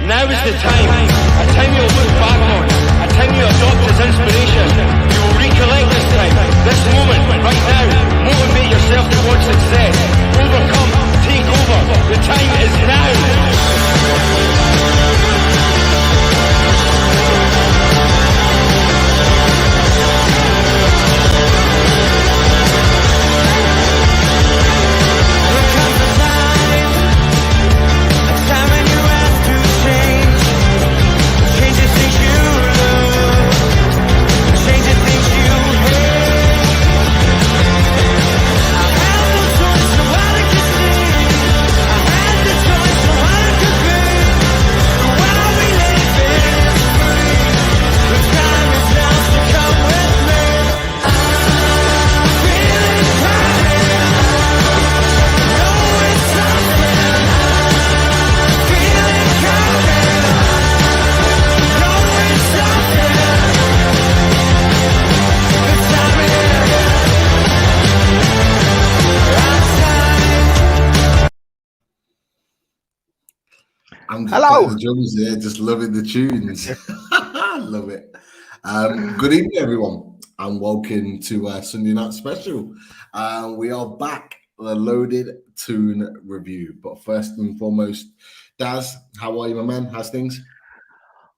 Now is the time. A time you'll look back on. A time you adopt as inspiration. You will recollect this time, this moment, right now. Motivate yourself towards success. Overcome. Take over. The time is now. Hello. The drums there, just loving the tunes. Love it. Good evening, everyone, and welcome to Sunday Night Special. We are back with a loaded Toon review. But first and foremost, Daz, how are you, my man? How's things?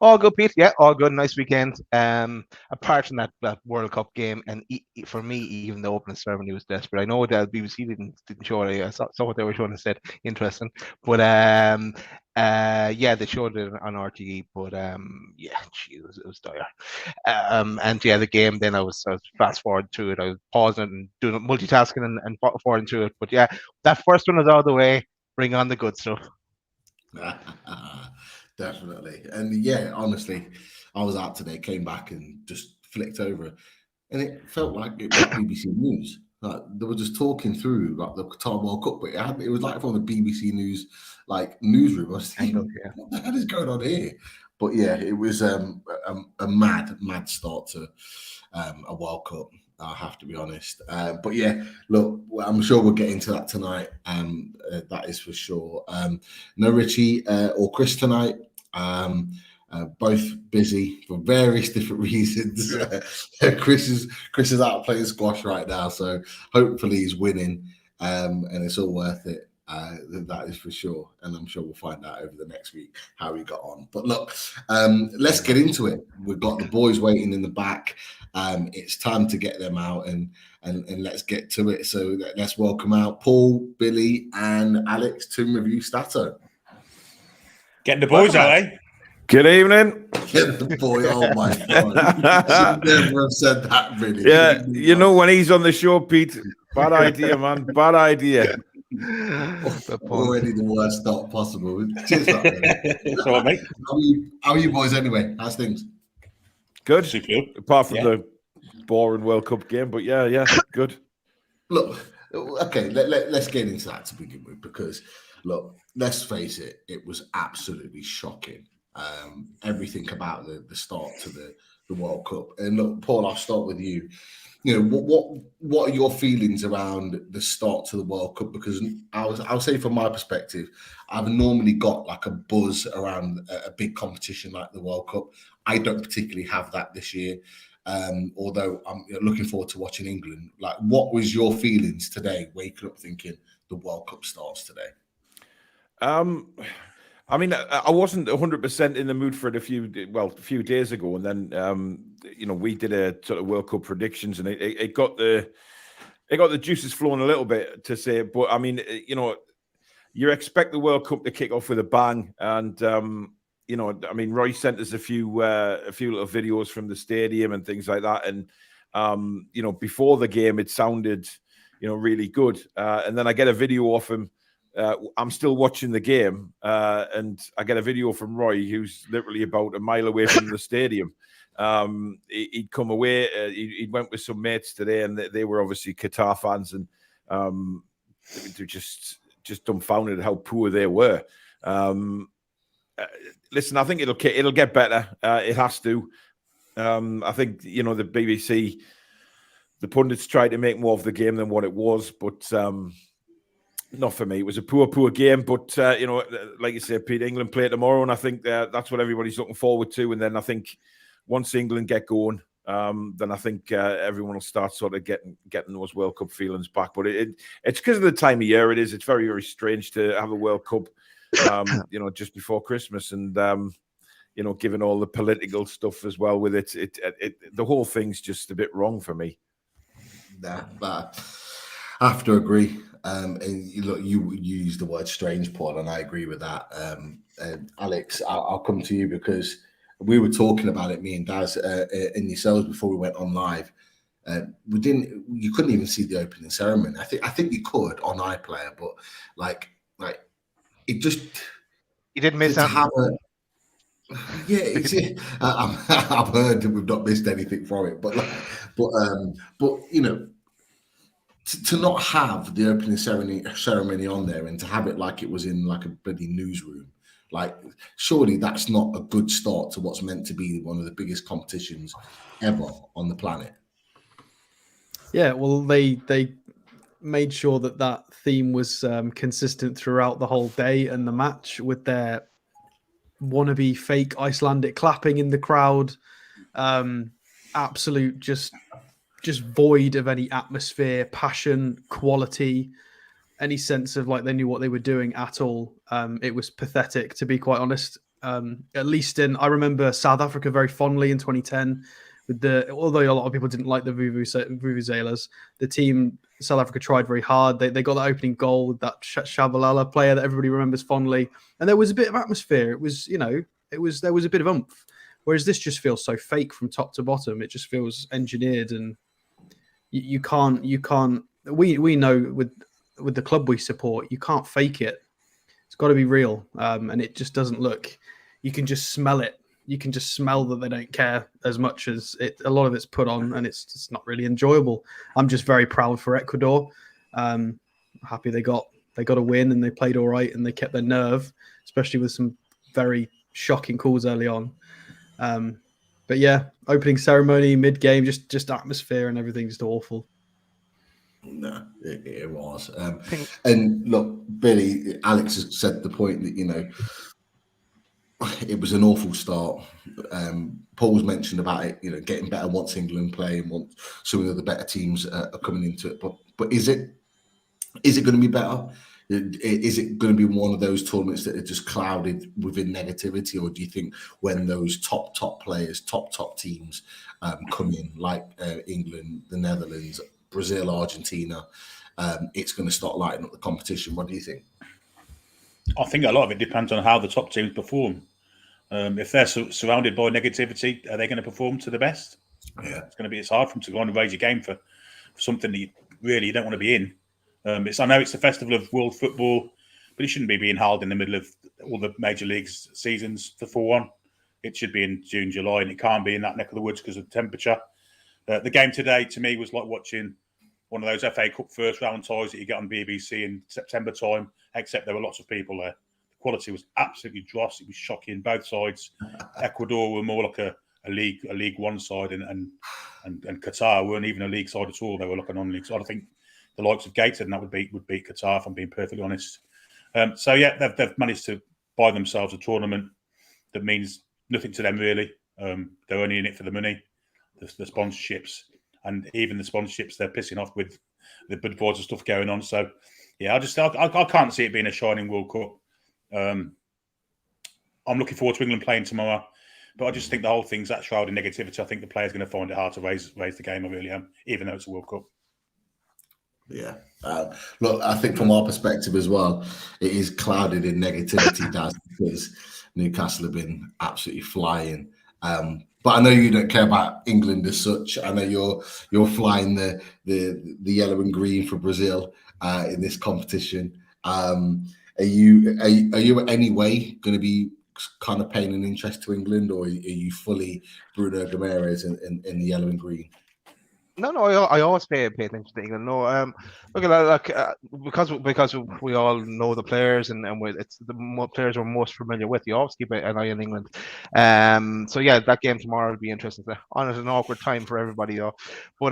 All good, Pete. Yeah, all good. Nice weekend. Apart from that World Cup game, and for me, even the opening ceremony was desperate. I know that BBC didn't show it. I saw what they were showing instead. Interesting, but yeah, they showed it on RTE. But yeah, geez, it was dire. And yeah, the game. Then I was fast forward through it. I was pausing it and doing multitasking and forwarding through it. But yeah, that first one is out of the way. Bring on the good stuff. Definitely. And yeah, honestly, I was out today, came back and just flicked over it. And it felt like it was BBC News. Like they were just talking through like the Qatar World Cup, but it was like from the BBC News like newsroom. I was thinking, what the hell is going on here? But yeah, it was a mad start to a World Cup. I have to be honest. But yeah, look, I'm sure we'll get into that tonight. That is for sure. No Richie or Chris tonight. Both busy for various different reasons. Chris is out playing squash right now, so hopefully he's winning, and it's all worth it. That is for sure, and I'm sure we'll find out over the next week how he got on. But look, let's get into it. We've got the boys waiting in the back. It's time to get them out and let's get to it. So let's welcome out Paul, Billy, and Alex to review Stato. Getting the boys out, eh? Good evening. Get the boy. Oh my God! Should never have said that. Really? Yeah, you know when he's on the show, Pete. Bad idea, man. Bad idea. Already the worst start possible. Cheers, That's all right, mate. How are you boys anyway? How's things? Good. Super. Apart from the boring World Cup game, but yeah, good. Look, okay, let's get into that to begin with, because look, let's face it, it was absolutely shocking. Everything about the start to the World Cup. And look, Paul, I'll start with you. You know, what are your feelings around the start to the World Cup? Because I'll say from my perspective, I've normally got like a buzz around a big competition like the World Cup. I don't particularly have that this year, although I'm looking forward to watching England. Like, what was your feelings today, waking up thinking the World Cup starts today? I mean, I wasn't 100% in the mood for it a few days ago, and then we did a sort of World Cup predictions, and it got the juices flowing a little bit to say. But I mean, you expect the World Cup to kick off with a bang, and I mean, Roy sent us a few little videos from the stadium and things like that, and before the game it sounded really good, and then I get a video off him. I'm still watching the game, and I get a video from Roy, who's literally about a mile away from the stadium. He'd come away. He went with some mates today, and they were obviously Qatar fans, and they're just dumbfounded at how poor they were. Listen, I think it'll get better. It has to. I think the BBC, the pundits tried to make more of the game than what it was, but. Not for me. It was a poor game. But, like you said, Pete, England play tomorrow. And I think that's what everybody's looking forward to. And then I think once England get going, then I think everyone will start sort of getting those World Cup feelings back. But it's because of the time of year it is. It's very, very strange to have a World Cup, just before Christmas. And, given all the political stuff as well with it, the whole thing's just a bit wrong for me. Nah, but I have to agree. And look, you used the word strange, Paul, and I agree with that. And Alex, I'll come to you because we were talking about it, me and Daz, in yourselves before we went on live. You couldn't even see the opening ceremony. I think you could on iPlayer, but like it just You didn't miss out. I've heard that we've not missed anything from it, but to not have the opening ceremony on there and to have it like it was in like a bloody newsroom, like surely that's not a good start to what's meant to be one of the biggest competitions ever on the planet. Yeah, well, they made sure that theme was consistent throughout the whole day and the match with their wannabe fake Icelandic clapping in the crowd. Absolute just void of any atmosphere, passion, quality, any sense of like they knew what they were doing at all. It was pathetic, to be quite honest. At least I remember South Africa very fondly in 2010 although a lot of people didn't like the Vuvuzelas, the team, South Africa tried very hard. They got that opening goal with that Shabalala player that everybody remembers fondly. And there was a bit of atmosphere. It was, there was a bit of oomph. Whereas this just feels so fake from top to bottom. It just feels engineered, and you can't. We know with the club we support, you can't fake it. It's got to be real, and it just doesn't look. You can just smell it. You can just smell that they don't care as much as it. A lot of it's put on, and it's just not really enjoyable. I'm just very proud for Ecuador. Happy they got a win and they played all right and they kept their nerve, especially with some very shocking calls early on. But yeah, opening ceremony, mid game, just atmosphere and everything just awful. No, it was. And look, Billy, Alex has said the point that it was an awful start. Paul's mentioned about it, getting better once England play and once some of the better teams are coming into it. But is it going to be better? Is it going to be one of those tournaments that are just clouded within negativity, or do you think when those top players, top teams come in, like England, the Netherlands, Brazil, Argentina, it's going to start lighting up the competition? What do you think? I think a lot of it depends on how the top teams perform. If they're surrounded by negativity, are they going to perform to the best? Yeah, it's hard for them to go on and raise your game for something that you don't want to be in. I know it's the festival of world football, but it shouldn't be being held in the middle of all the major leagues seasons for 4-1. It should be in June, July, and it can't be in that neck of the woods because of the temperature. The game today, to me, was like watching one of those FA Cup first round ties that you get on BBC in September time, except there were lots of people there. The quality was absolutely dross. It was shocking. Both sides. Ecuador were more like a League One side, and Qatar weren't even a league side at all. They were like a non-league side. I think the likes of Gateshead and that would beat Qatar, if I'm being perfectly honest. So yeah, they've managed to buy themselves a tournament that means nothing to them really. They're only in it for the money, the sponsorships, and even the sponsorships they're pissing off with the Budweiser stuff going on. So yeah, I can't see it being a shining World Cup. I'm looking forward to England playing tomorrow, but I just think the whole thing's that shroud in negativity. I think the players are going to find it hard to raise the game. I really am, even though it's a World Cup. Yeah. Look, I think from our perspective as well, it is clouded in negativity, Daz, because Newcastle have been absolutely flying. But I know you don't care about England as such. I know you're flying the yellow and green for Brazil in this competition. Are you in any way going to be kind of paying an interest to England, or are you fully Bruno Guimaraes in the yellow and green? No, I always pay attention to England. No, because we all know the players and it's the players we're most familiar with. You always keep an eye on England. So yeah, that game tomorrow will be interesting. On at an awkward time for everybody though. But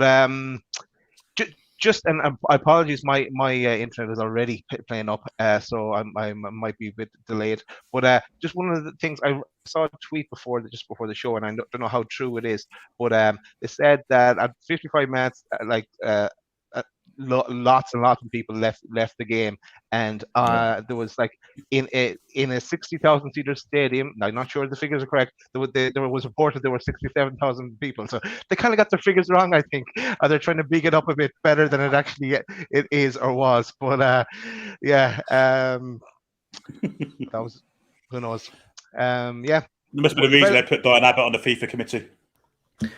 just and apologies, my internet is already playing up, so I might be a bit delayed. But just one of the things I saw a tweet just before the show, and I don't know how true it is, but they said that at 55 minutes, lots and lots of people left the game, and there was like in a 60,000 seater stadium. Now, I'm not sure if the figures are correct. There was reported there were 67,000 people, so they kind of got their figures wrong, I think. They're trying to big it up a bit better than it actually it is or was. But that was, who knows. There must be the reason they put Diane Abbott on the FIFA committee.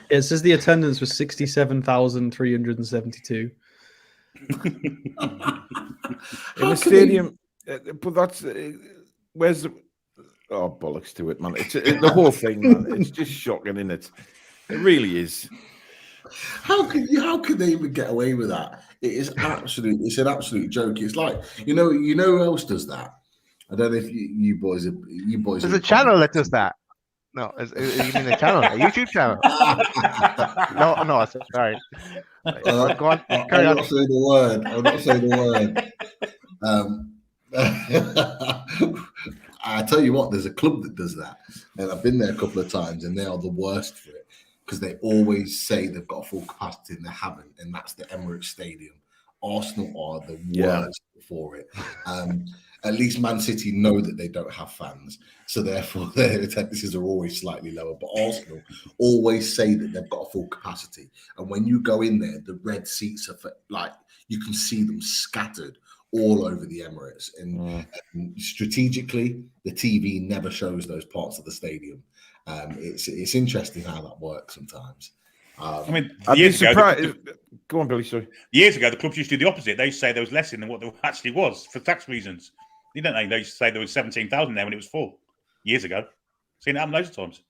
It says the attendance was 67,372. In the stadium, but that's where's the bollocks to it, man. It's the whole thing, man. It's just shocking, isn't it? It really is. How could they even get away with that? It's an absolute joke. It's like, you know who else does that? I don't know if you boys. There's a channel that does that. No, you mean a channel, a YouTube channel? No, sorry. Go on, carry on. I'm not saying the word. I tell you what, there's a club that does that, and I've been there a couple of times, and they are the worst for it because they always say they've got full capacity and they haven't, and that's the Emirates Stadium. Arsenal are the worst for it. At least Man City know that they don't have fans, so therefore their attendances are always slightly lower. But Arsenal always say that they've got a full capacity, and when you go in there, the red seats are like you can see them scattered all over the Emirates. And strategically, the TV never shows those parts of the stadium. It's interesting how that works sometimes. I mean, years ago, go on, Billy. Sorry. Years ago, the clubs used to do the opposite. They used to say there was less in than what there actually was for tax reasons. You don't know. They used to say there was 17,000 there when it was full years ago. Seen it happen loads of times.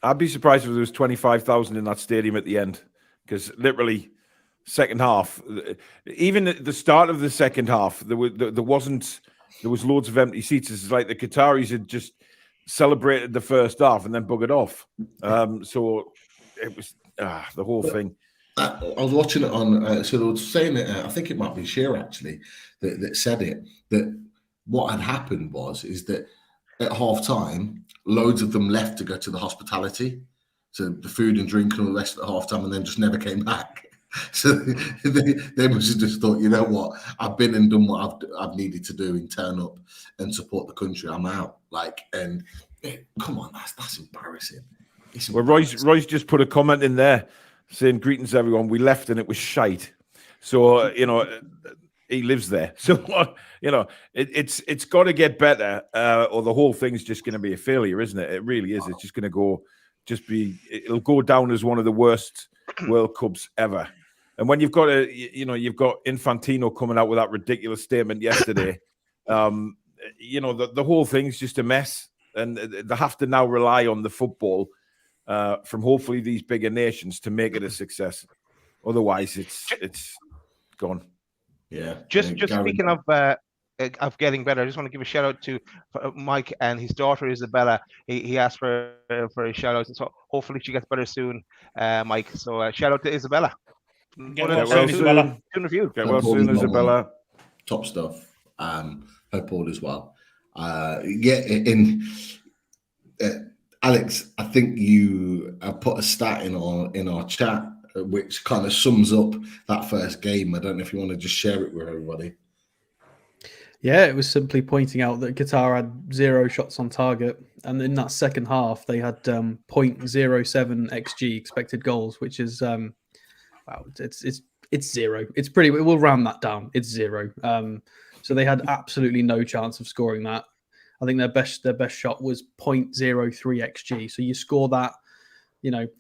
I'd be surprised if there was 25,000 in that stadium at the end, because literally second half, even at the start of the second half, there was loads of empty seats. It's like the Qataris had just celebrated the first half and then buggered off. So it was the whole thing. I was watching it on, so they were saying it, I think it might be Shearer actually that said it, that what had happened is that at half time, loads of them left to go to the hospitality, so the food and drink and all the rest at half time, and then just never came back. So they must have just thought, you know what, I've been and done what I've needed to do and turn up and support the country. I'm out. And come on, that's embarrassing. Well, Roy's just put a comment in there saying, "Greetings, everyone. We left and it was shite." So he lives there. So it's got to get better, or the whole thing's just going to be a failure, isn't it? It really is. It's just going to it'll go down as one of the worst World Cups ever. And when you've got you've got Infantino coming out with that ridiculous statement yesterday, the whole thing's just a mess, and they have to now rely on the football from hopefully these bigger nations to make it a success. Otherwise, it's gone. Yeah. Just speaking of getting better, I just want to give a shout out to Mike and his daughter Isabella. He asked for a shout out, so hopefully she gets better soon, Mike. So shout out to Isabella. Get well soon, Isabella. Get well soon, Isabella. Top stuff. Hope all as well. Alex, I think you put a stat in our chat which kind of sums up that first game. I don't know if you want to just share it with everybody. Yeah, it was simply pointing out that Qatar had 0 shots on target, and in that second half they had 0.07 xG expected goals, which is it's 0. It's pretty. We'll round that down. It's 0. So they had absolutely no chance of scoring that. I think their best shot was 0.03 xG. So you score that,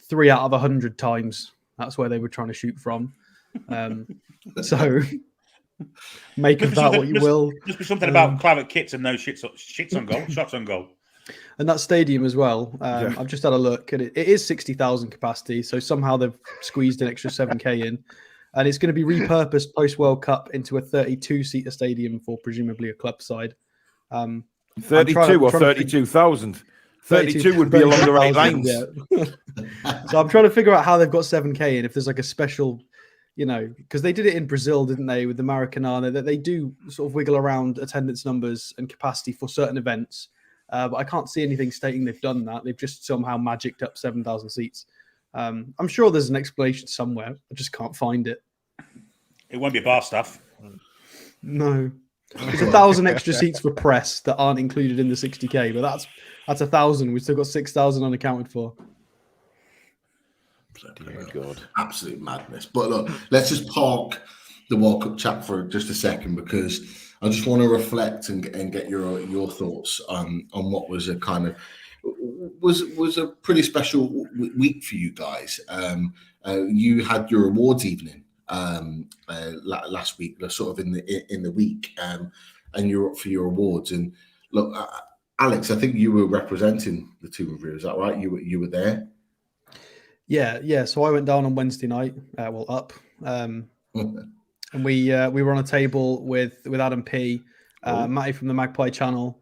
3 out of 100 times. That's where they were trying to shoot from. So make of that what you will. Just be something about claret kits and no shits on goal, shots on goal. And that stadium as well. I've just had a look, and it is 60,000 capacity. So somehow they've squeezed an extra 7K in, and it's going to be repurposed post World Cup into a 32-seater stadium for presumably a club side. 32 or 32,000. 32 would be along the right lines. Yeah. So I'm trying to figure out how they've got 7K in. If there's like a special you know, because they did it in Brazil, didn't they, with the Maracanã, that they do sort of wiggle around attendance numbers and capacity for certain events. But I can't see anything stating they've done that. They've just somehow magicked up 7,000 seats. I'm sure there's an explanation somewhere. I just can't find it. It won't be bar stuff. No. There's 1,000 extra seats for press that aren't included in the 60K, but that's 1,000. We've still got 6,000 unaccounted for. Dear God. Absolute madness. But look, let's just park the World Cup chat for just a second, because I just want to reflect and get your thoughts on what was a kind of was a pretty special week for you guys. You had your awards evening last week, sort of in the week, and you're up for your awards. And look, Alex, I think you were representing the Toon Review. Is that right? You were there. Yeah. So I went down on Wednesday night. And we were on a table with Adam P, Matty from the Magpie channel,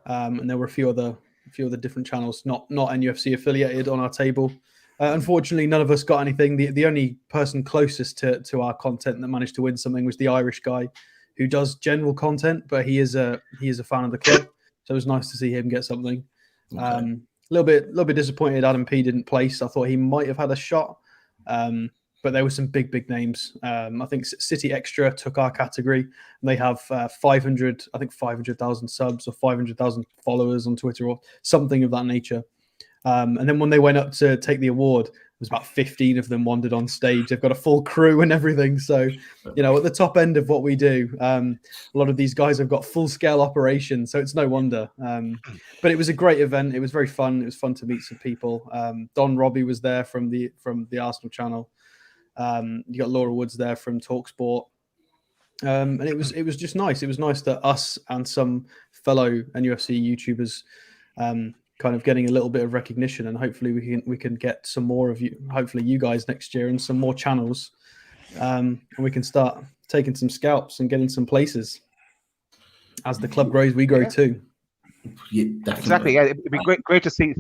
and there were a few other different channels, not NUFC affiliated, on our table. Unfortunately, none of us got anything. The only person closest to our content that managed to win something was the Irish guy, who does general content, but he is a fan of the club, so it was nice to see him get something. Okay. A little bit disappointed Adam P didn't place. I thought he might have had a shot, but there were some big names. I think City Extra took our category, and they have 500,000 subs or 500,000 followers on Twitter or something of that nature. And then when they went up to take the award, it was about 15 of them wandered on stage. They've got a full crew and everything. So, you know, at the top end of what we do, a lot of these guys have got full scale operations. So it's no wonder. But it was a great event. It was very fun. It was fun to meet some people. Don Robbie was there from the Arsenal channel. You got Laura Woods there from TalkSport. And it was just nice. It was nice that us and some fellow NUFC YouTubers kind of getting a little bit of recognition, and hopefully we can get some more of you, hopefully you guys next year, and some more channels, and we can start taking some scalps and getting some places. As the club grows, we grow too. Yeah, exactly. Yeah, it'd be great to see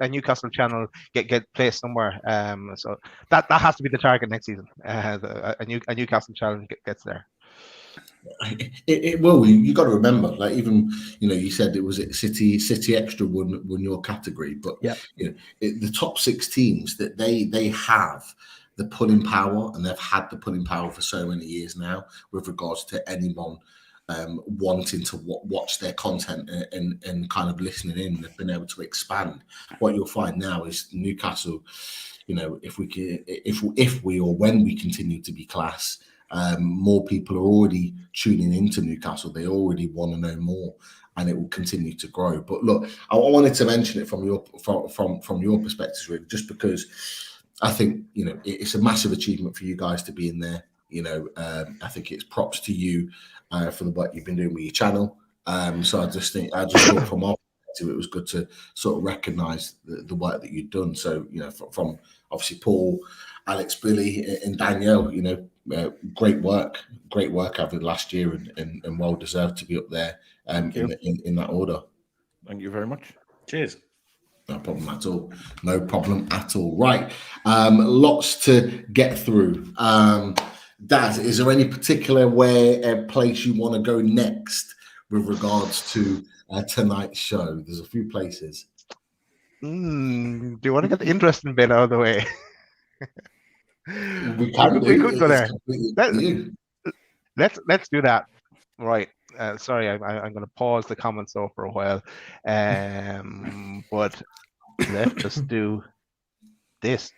a Newcastle channel get placed somewhere. So that has to be the target next season. A Newcastle channel gets there. It will. You got to remember, like, even, you know, you said it was City Extra won your category, but yeah, you know, the top 6 teams, that they have the pulling power, and they've had the pulling power for so many years now with regards to anyone wanting to watch their content and kind of listening in. They've been able to expand. What you'll find now is Newcastle, you know, if we or when we continue to be class, more people are already tuning into Newcastle. They already want to know more, and it will continue to grow. But look, I wanted to mention it from your perspective, really, just because I think, you know, it's a massive achievement for you guys to be in there. You know, I think it's props to you for the work you've been doing with your channel. So I just thought from our perspective, it was good to sort of recognise the work that you've done. So, you know, from obviously Paul, Alex, Billy, and Danielle, you know, great work over the last year, and well deserved to be up there in that order. Thank you very much. Cheers. No problem at all. No problem at all. Right. Lots to get through. Daz, is there any particular place you want to go next with regards to tonight's show? There's a few places. Do you want to get the interesting bit out of the way? We could go there. Let's do that. Right. Sorry, I'm going to pause the comments though for a while. But let's just do this.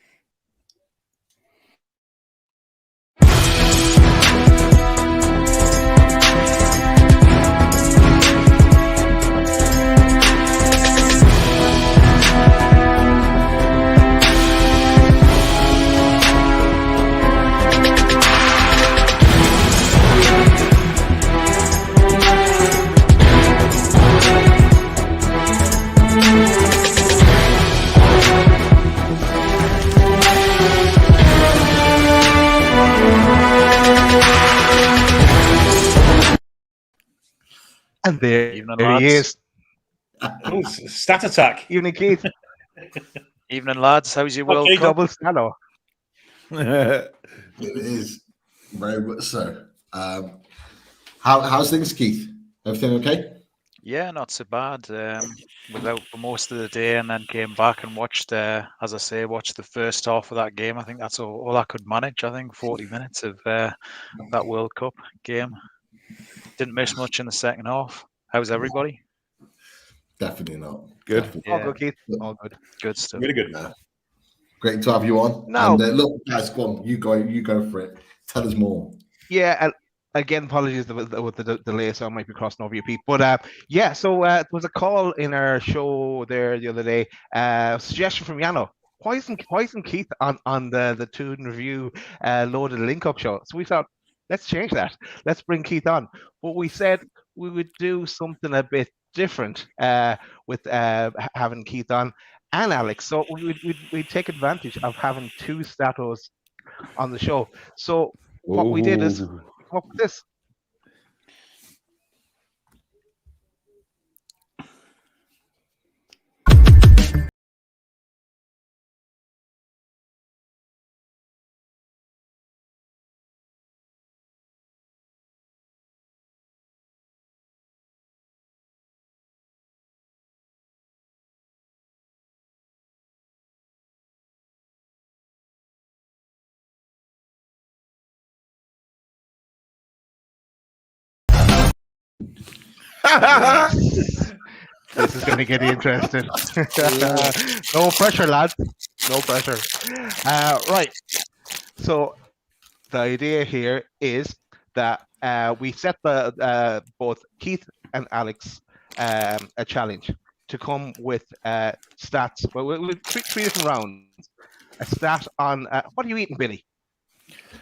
And there he is. Oh, stat attack. Evening, Keith. Evening, lads. How's your World Cup? Double Stano. It is very much so. How's things, Keith? Everything okay? Yeah, not so bad. Was out for most of the day and then came back and watched, as I say, watched the first half of that game. I think that's all I could manage. I think 40 minutes of that World Cup game. Didn't miss much in the second half. How's everybody? Definitely not. Good. Definitely. All Yeah, good, Keith. All good. good stuff. Really good. Yeah. Great to have you on. Now- And look, guys, go on. You go for it. Tell us more. Yeah, and again, apologies with the delay, so I might be crossing over you, Pete. But yeah, so there was a call in our show there the other day. Suggestion from Yano. Why isn't Keith on the Toon review loaded link up show? So we thought, let's change that. Let's bring Keith on. But we said we would do something a bit different with having Keith on and Alex. So we'd take advantage of having two statos on the show. So what we did is come up with this. This is going to get interesting. No pressure, lads. No pressure. Right. So the idea here is that we set the both Keith and Alex a challenge to come with stats. Well, with three different rounds. A stat on what are you eating, Billy?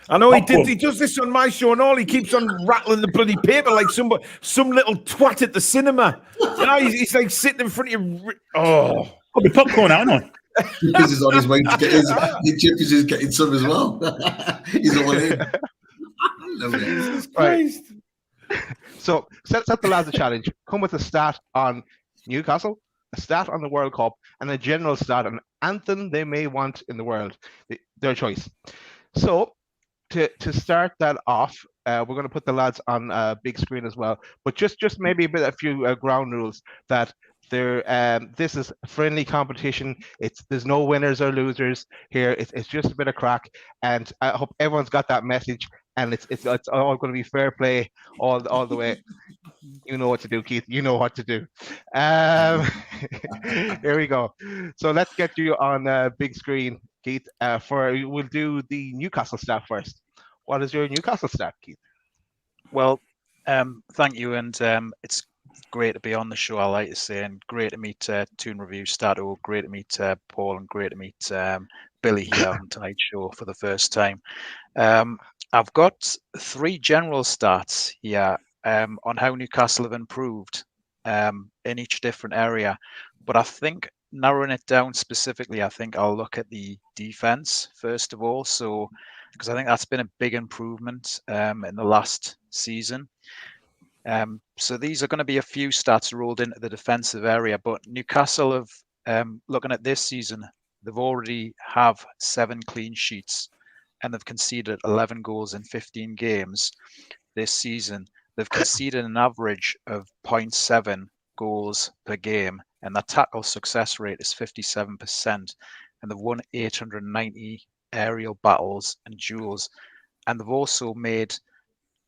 I know he did. He does this on my show and all. He keeps on rattling the bloody paper like some little twat at the cinema. You know, he's like sitting in front of you. Oh, I'll be popcorn out, aren't I? Chippers is on his way to get his. Chippers is getting some as well. He's all in. Jesus Right. Christ. So set the lads a challenge. Come with a stat on Newcastle, a stat on the World Cup, and a general stat on anthem they may want in the world. Their choice. So to start that off, we're going to put the lads on a big screen as well. But just maybe a few ground rules that this is a friendly competition. There's no winners or losers here. It's just a bit of crack, and I hope everyone's got that message. And it's all going to be fair play all the way. You know what to do, Keith. You know what to do. Here we go. So let's get you on big screen, Keith. We'll do the Newcastle stat first. What is your Newcastle stat, Keith? Well, thank you, and it's great to be on the show. I like to say, and great to meet Toon Review Stato. Great to meet Paul, and great to meet Billy here on tonight's show for the first time. I've got three general stats here on how Newcastle have improved in each different area. But I think narrowing it down specifically, I think I'll look at the defense first of all. So, because I think that's been a big improvement in the last season. So these are going to be a few stats rolled into the defensive area. But Newcastle have, looking at this season, they've already have 7 clean sheets. And they've conceded 11 goals in 15 games this season. They've conceded an average of 0.7 goals per game, and their tackle success rate is 57%. And they've won 890 aerial battles and duels. And they've also made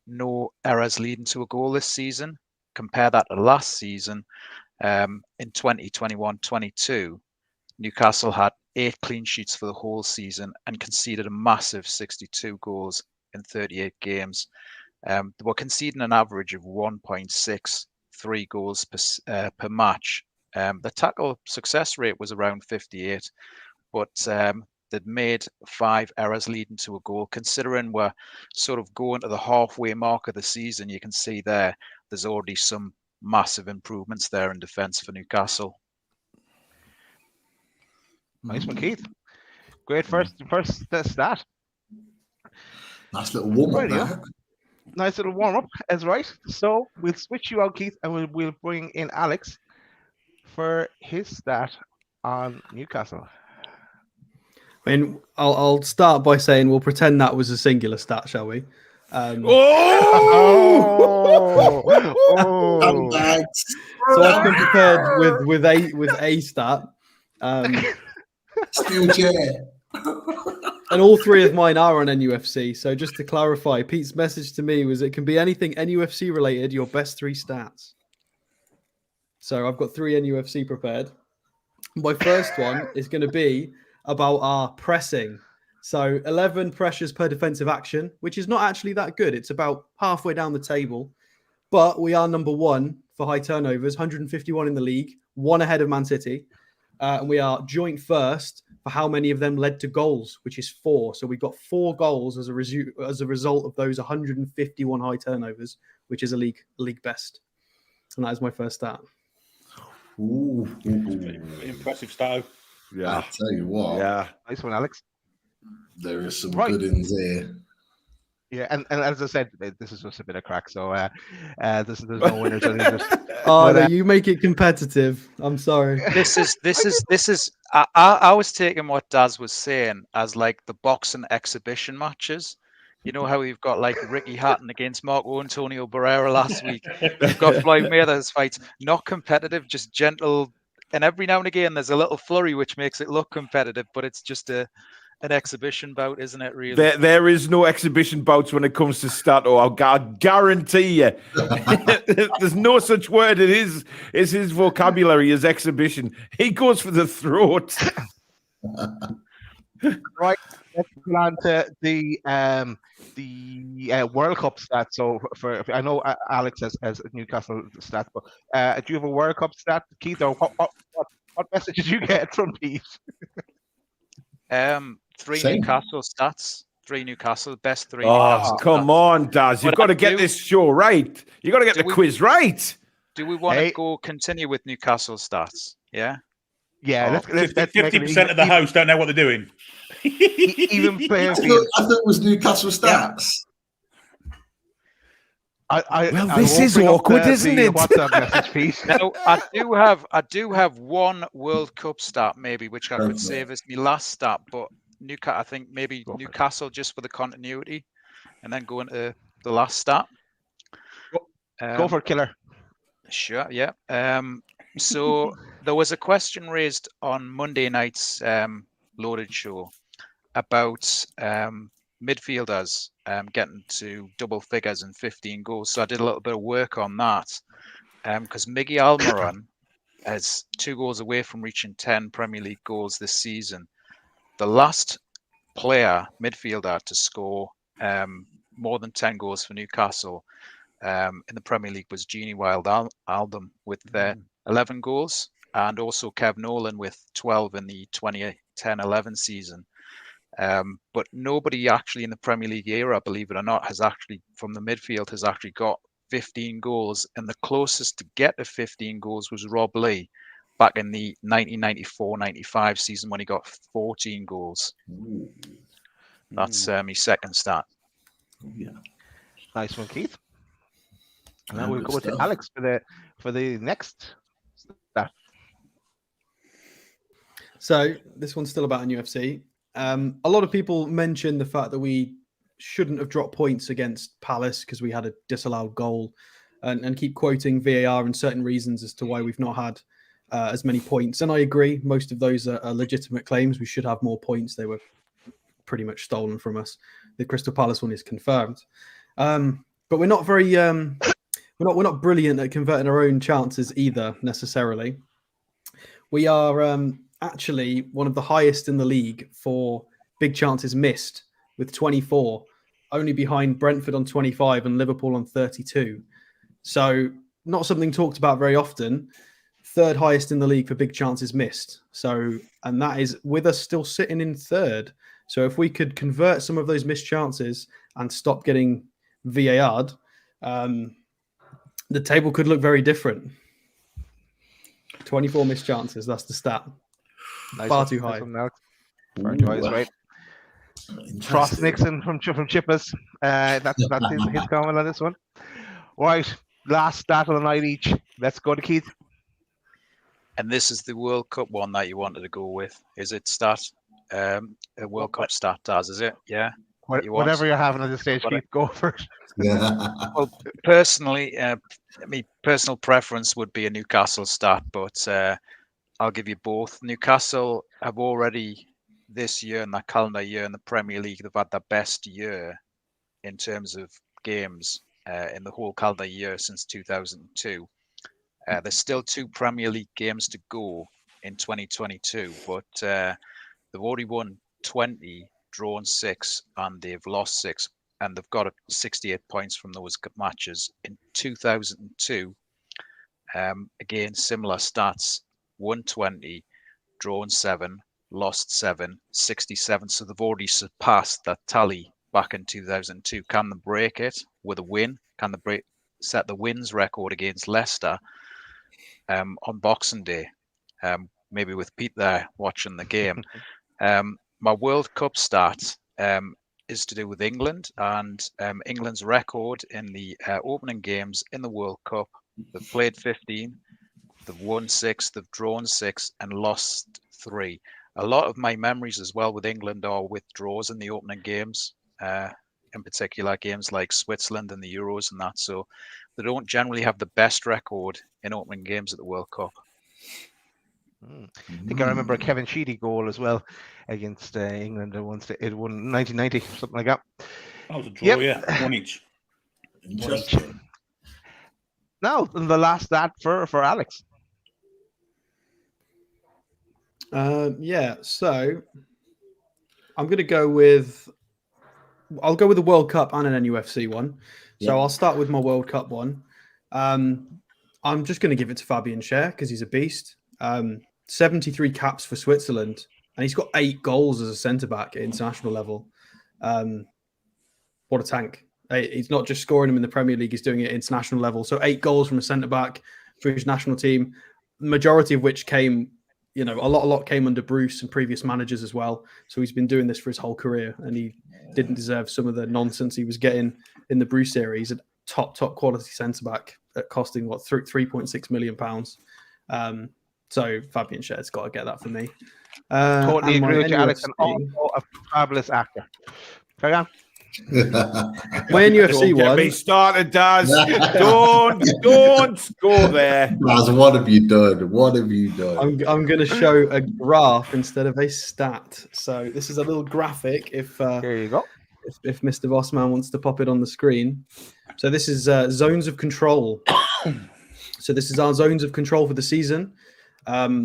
no errors leading to a goal this season. Compare that to last season, in 2021-22, Newcastle had 8 clean sheets for the whole season and conceded a massive 62 goals in 38 games. They were conceding an average of 1.63 goals per match. The tackle success rate was around 58, but they'd made 5 errors leading to a goal. Considering we're sort of going to the halfway mark of the season, you can see there's already some massive improvements there in defence for Newcastle. Nice one, Keith. Great first stat. Nice little warm up there. Nice little warm up, is right. So we'll switch you out, Keith, and we'll bring in Alex for his stat on Newcastle. I mean, I'll start by saying we'll pretend that was a singular stat, shall we? Oh! Sandbags. So I've come prepared with a stat, Steel chair. and all three of mine are on NUFC. So just to clarify, Pete's message to me was it can be anything NUFC related. Your best 3 stats. So I've got 3 NUFC prepared. My first one is going to be about our pressing. So 11 pressures per defensive action, which is not actually that good. It's about halfway down the table. But we are number 1 for high turnovers, 151 in the league, 1 ahead of Man City. And we are joint first for how many of them led to goals, which is 4. So we've got 4 goals as a result of those 151 high turnovers, which is a league best. And that is my first stat. Ooh. Impressive style. Yeah. I'll tell you what. Yeah. Nice one, Alex. There is some Right. good ins there. Yeah, and as I said, this is just a bit of crack. So there's no winners. Oh, no, you make it competitive. I'm sorry. This is. I was taking what Daz was saying as like the boxing exhibition matches. You know how we've got like Ricky Hatton against Marco Antonio Barrera last week. We've got Floyd Mayweather's fights, not competitive, just gentle. And every now and again, there's a little flurry which makes it look competitive, but it's just an exhibition bout, isn't it? Really, There is no exhibition bouts when it comes to Stato. I guarantee you. There's no such word. It is his vocabulary is exhibition. He goes for the throat. Right, let's go on to the World Cup stats. So for I know Alex has Newcastle stats, but do you have a World Cup stat, Keith, or what message did you get from Pete? 3 Same. Newcastle stats. 3 Newcastle, best 3 Oh, Newcastle. come stats. on, Daz. You've But got to I get do- this show right. You've got to get Do the we- quiz right. Do we want Hey. to go continue with Newcastle stats? Yeah. Yeah, let's make it 50% of the hosts don't know what they're doing. even playing I field. thought it was Newcastle stats. Well, I this won't is bring up awkward, isn't the it? WhatsApp message, Pete. Now I do have one World Cup stat maybe which I Go could for save as my last stat, but I think maybe Go for it. Newcastle just for the continuity, and then go into the last stat. Go for it, killer. Sure, yeah. So there was a question raised on Monday night's Loaded Show about midfielders getting to double figures and 15 goals. So I did a little bit of work on that because Miggy Almiron is 2 goals away from reaching 10 Premier League goals this season. The last midfielder to score more than 10 goals for Newcastle in the Premier League was Genie Wijnaldum with 11 goals, and also Kev Nolan with 12 in the 2010-11 season. But nobody actually in the Premier League era, believe it or not, has actually from the midfield has actually got 15 goals, and the closest to get to 15 goals was Rob Lee back in the 1994-95 season when he got 14 goals. That's his second stat. Yeah. Nice one, Keith. And Yeah, now we'll good go to stuff. Alex for the next stat. So this one's still about UFC. A lot of people mention the fact that we shouldn't have dropped points against Palace because we had a disallowed goal, and keep quoting VAR and certain reasons as to why we've not had as many points. And I agree, most of those are legitimate claims. We should have more points. They were pretty much stolen from us. The Crystal Palace one is confirmed, but we're not very we're not brilliant at converting our own chances either necessarily. We are actually one of the highest in the league for big chances missed with 24, only behind Brentford on 25 and Liverpool on 32. So not something talked about very often. 3rd highest in the league for big chances missed. So, and that is with us still sitting in 3rd. So if we could convert some of those missed chances and stop getting VAR'd, the table could look very different. 24 missed chances, that's the stat. Far too high. Far too high is right. Frost Nixon from Chippers. That's his comment on this one. Right, last stat of the night each. Let's go to Keith. And this is the World Cup one that you wanted to go with. Is it stat? World Cup stat, Daz, is it? Yeah. You want? Whatever you're having at this stage, Got it. Keith, go first. Well, personally, personal preference would be a Newcastle stat, but I'll give you both. Newcastle have already this year and that calendar year in the Premier League, they've had their best year in terms of games in the whole calendar year since 2002. There's still 2 Premier League games to go in 2022, but they've already won 20, drawn 6, and they've lost 6, and they've got 68 points from those matches. In 2002, again, similar stats, won 20, drawn 7, lost 7, 67. So they've already surpassed that tally back in 2002. Can they break it with a win? Can they set the wins record against Leicester on Boxing Day? Maybe with Pete there watching the game. My World Cup stat is to do with England and England's record in the opening games in the World Cup. They've played 15, they've won 6, they've drawn 6 and lost 3. A lot of my memories as well with England are with draws in the opening games, in particular games like Switzerland and the Euros and that. So they don't generally have the best record in opening games at the World Cup. I think I remember a Kevin Sheedy goal as well against England. It won 1990, something like that. That was a draw, yeah. 1 each. Interesting. Now, the last stat for Alex. So I'm going to go with. I'll go with the World Cup and an NUFC one. So I'll start with my World Cup one. I'm just going to give it to Fabian Schär because he's a beast. 73 caps for Switzerland, and he's got 8 goals as a centre-back at international level. What a tank. He's not just scoring them in the Premier League, he's doing it at international level. So 8 goals from a centre-back for his national team, majority of which came, a lot came under Bruce and previous managers as well. So he's been doing this for his whole career, and he didn't deserve some of the nonsense he was getting in the Bruce series. A top quality centre-back at costing, £3.6 million. So Fabian Schär's got to get that for me. Totally agree with you, Alex, and also a fabulous actor. Carry on. My NUFC one. Get me started, Daz. don't go there. Daz, what have you done? What have you done? I'm going to show a graph instead of a stat. So this is a little graphic. There you go. If Mr. Bossman wants to pop it on the screen. So this is zones of control. So this is our zones of control for the season,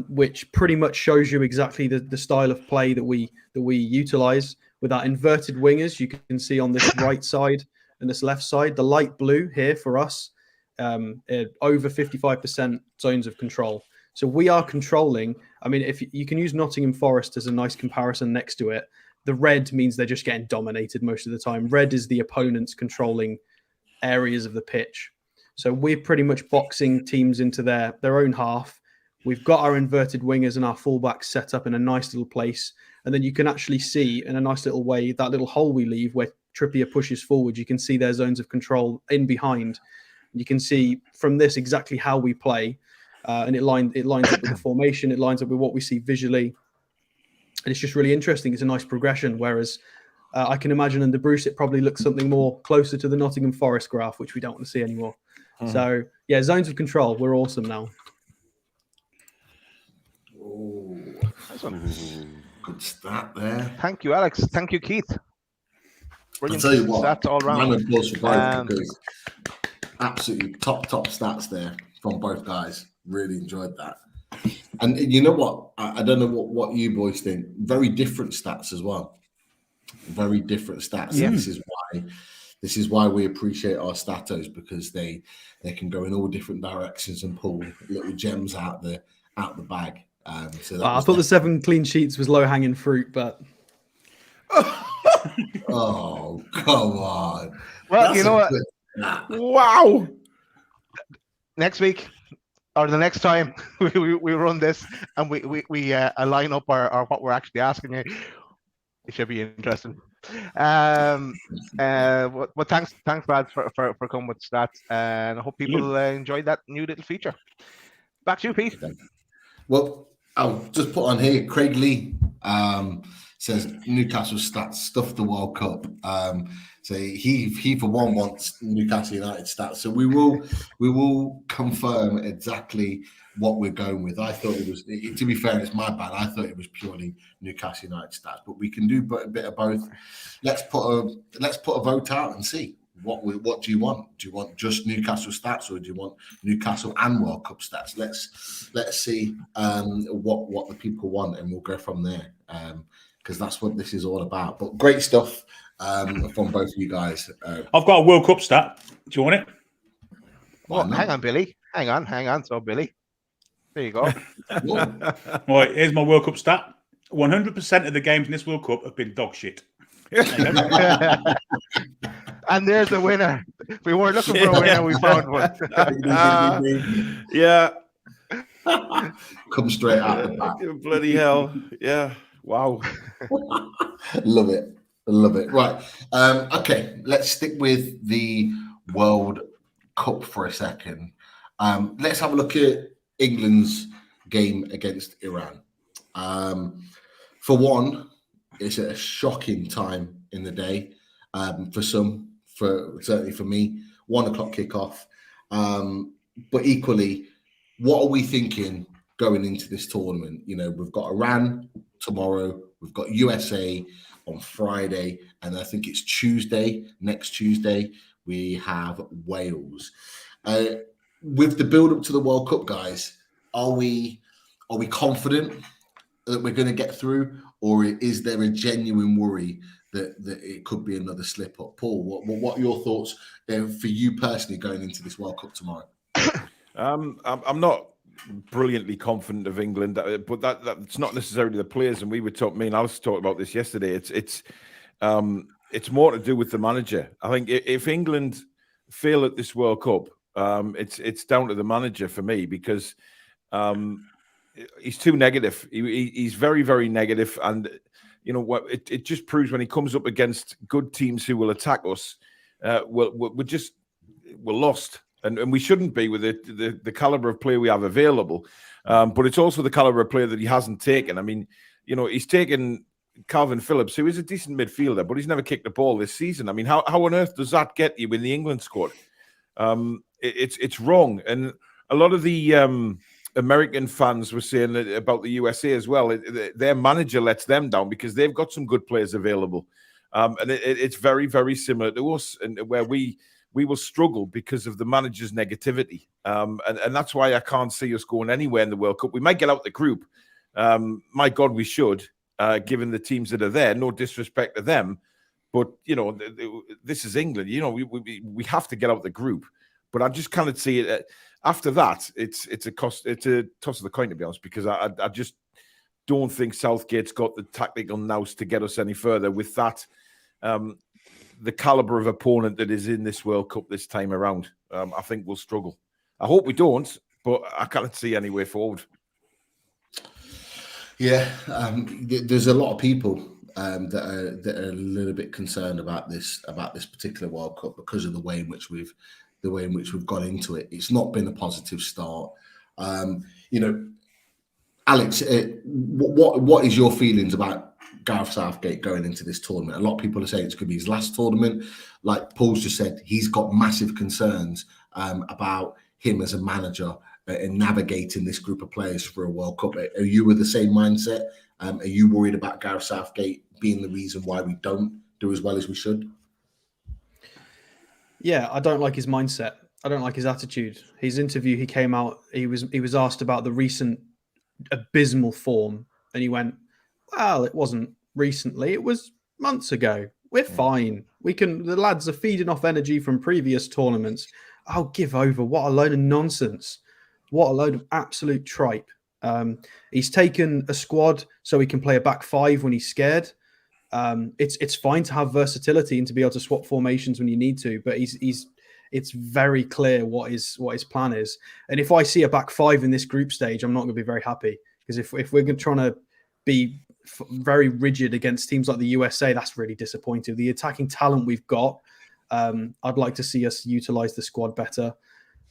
which pretty much shows you exactly the style of play that we utilize. With our inverted wingers, you can see on this right side and this left side, the light blue here for us, over 55% zones of control. So we are controlling. I mean, if you can use Nottingham Forest as a nice comparison next to it, the red means they're just getting dominated most of the time. Red is the opponents controlling areas of the pitch. So we're pretty much boxing teams into their own half. We've got our inverted wingers and our fullbacks set up in a nice little place. And then you can actually see in a nice little way that little hole we leave where Trippier pushes forward. You can see their zones of control in behind. You can see from this exactly how we play. And it lines up with the formation. It lines up with what we see visually. And it's just really interesting. It's a nice progression. Whereas I can imagine under Bruce, it probably looks something more closer to the Nottingham Forest graph, which we don't want to see anymore. So, yeah, zones of control. We're awesome now. Oh, good stat there. Thank you, Alex. Thank you, Keith. Brilliant. I'll tell you what, Stats all round. round of applause for both because absolutely top stats there from both guys. Really enjoyed that. And you know what? I don't know what you boys think. Very different stats as well. Very different stats. Yeah. This is why we appreciate our statos, because they can go in all different directions and pull little gems out the bag. So I thought the 7 clean sheets was low hanging fruit, but oh, come on. Well, That's you know what? Wow. Next week or the next time we run this and we line up our what we're actually asking you, it should be interesting. But thanks lads for coming with stats, and I hope people enjoyed that new little feature. Back to you, Pete. Well, I'll just put on here Craig Lee. Says Newcastle stats stuff the World Cup. So he for one wants Newcastle United stats. So we will confirm exactly what we're going with. I thought it was, to be fair, it's my bad. I thought it was purely Newcastle United stats, but we can do a bit of both. Let's put a vote out and see what do you want? Do you want just Newcastle stats, or do you want Newcastle and World Cup stats? Let's see what the people want, and we'll go from there. Because that's what this is all about. But great stuff from both of you guys. I've got a World Cup stat. Do you want it? Well, hang on, Billy. Hang on. So, Billy, there you go. Right, here's my World Cup stat. 100% of the games in this World Cup have been dog shit. And there's the winner. We weren't looking for a winner. We found one. Yeah. Come straight out the back. Bloody hell. Yeah. Wow. Love it. Right. Okay. Let's stick with the World Cup for a second. Let's have a look at England's game against Iran. For one, it's a shocking time in the day. For some, certainly for me, 1 o'clock kickoff. But equally, what are we thinking going into this tournament? You know, we've got Iran tomorrow, we've got USA on Friday, and I think it's next Tuesday, we have Wales. With the build-up to the World Cup, guys, are we confident that we're going to get through, or is there a genuine worry that it could be another slip-up? Paul, what are your thoughts for you personally going into this World Cup tomorrow? I'm not brilliantly confident of England, but that's not necessarily the players. And me and Alice talked about this yesterday. It's more to do with the manager. I think if England fail at this World Cup, it's down to the manager for me, because he's too negative. He's very, very negative, and you know what? It just proves when he comes up against good teams who will attack us, we're lost. And we shouldn't be with the caliber of player we have available. But it's also the caliber of player that he hasn't taken. I mean, you know, he's taken Calvin Phillips, who is a decent midfielder, but he's never kicked the ball this season. I mean, how on earth does that get you in the England squad? It's wrong. And a lot of the American fans were saying about the USA as well. Their manager lets them down because they've got some good players available. And it's very, very similar to us, and where we will struggle because of the manager's negativity. And that's why I can't see us going anywhere in the World Cup. We might get out the group. My God, we should, given the teams that are there. No disrespect to them. But, you know, this is England. You know, we have to get out the group. But I just cannot see it. After that, it's a toss of the coin, to be honest, because I just don't think Southgate's got the tactical nous to get us any further with that. The caliber of opponent that is in this World Cup this time around. I think we'll struggle. I hope we don't, but I can't see any way forward. Yeah, there's a lot of people that are a little bit concerned about this particular World Cup because of the way in which we've gone into it. It's not been a positive start. You know, Alex, what is your feelings about Gareth Southgate going into this tournament? A lot of people are saying it's going to be his last tournament. Like Paul's just said, he's got massive concerns about him as a manager in navigating this group of players for a World Cup. Are you with the same mindset? Are you worried about Gareth Southgate being the reason why we don't do as well as we should? Yeah, I don't like his mindset. I don't like his attitude. His interview, he came out, he was asked about the recent abysmal form, and he went, well, it wasn't recently, it was months ago. We're fine. The lads are feeding off energy from previous tournaments. Oh, give over. What a load of nonsense. What a load of absolute tripe. He's taken a squad so he can play a back five when he's scared. It's fine to have versatility and to be able to swap formations when you need to, but it's very clear what his plan is. And if I see a back five in this group stage, I'm not going to be very happy, because if we're trying to be very rigid against teams like the USA, that's really disappointing. The attacking talent we've got, I'd like to see us utilize the squad better.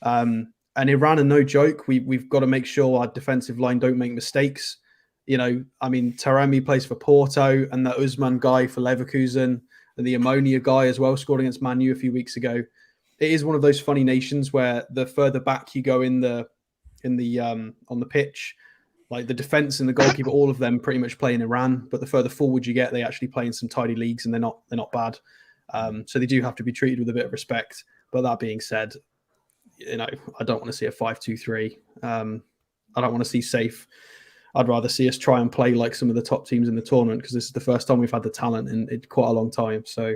And Iran are no joke. We've got to make sure our defensive line don't make mistakes. You know, I mean, Taremi plays for Porto, and the Usman guy for Leverkusen, and the Ammonia guy as well scored against Man U a few weeks ago. It is one of those funny nations where the further back you go on the pitch, like the defense and the goalkeeper, all of them pretty much play in Iran. But the further forward you get, they actually play in some tidy leagues, and they're not bad. So they do have to be treated with a bit of respect. But that being said, you know, I don't want to see a 5-2-3. I don't want to see safe. I'd rather see us try and play like some of the top teams in the tournament, because this is the first time we've had the talent in quite a long time. So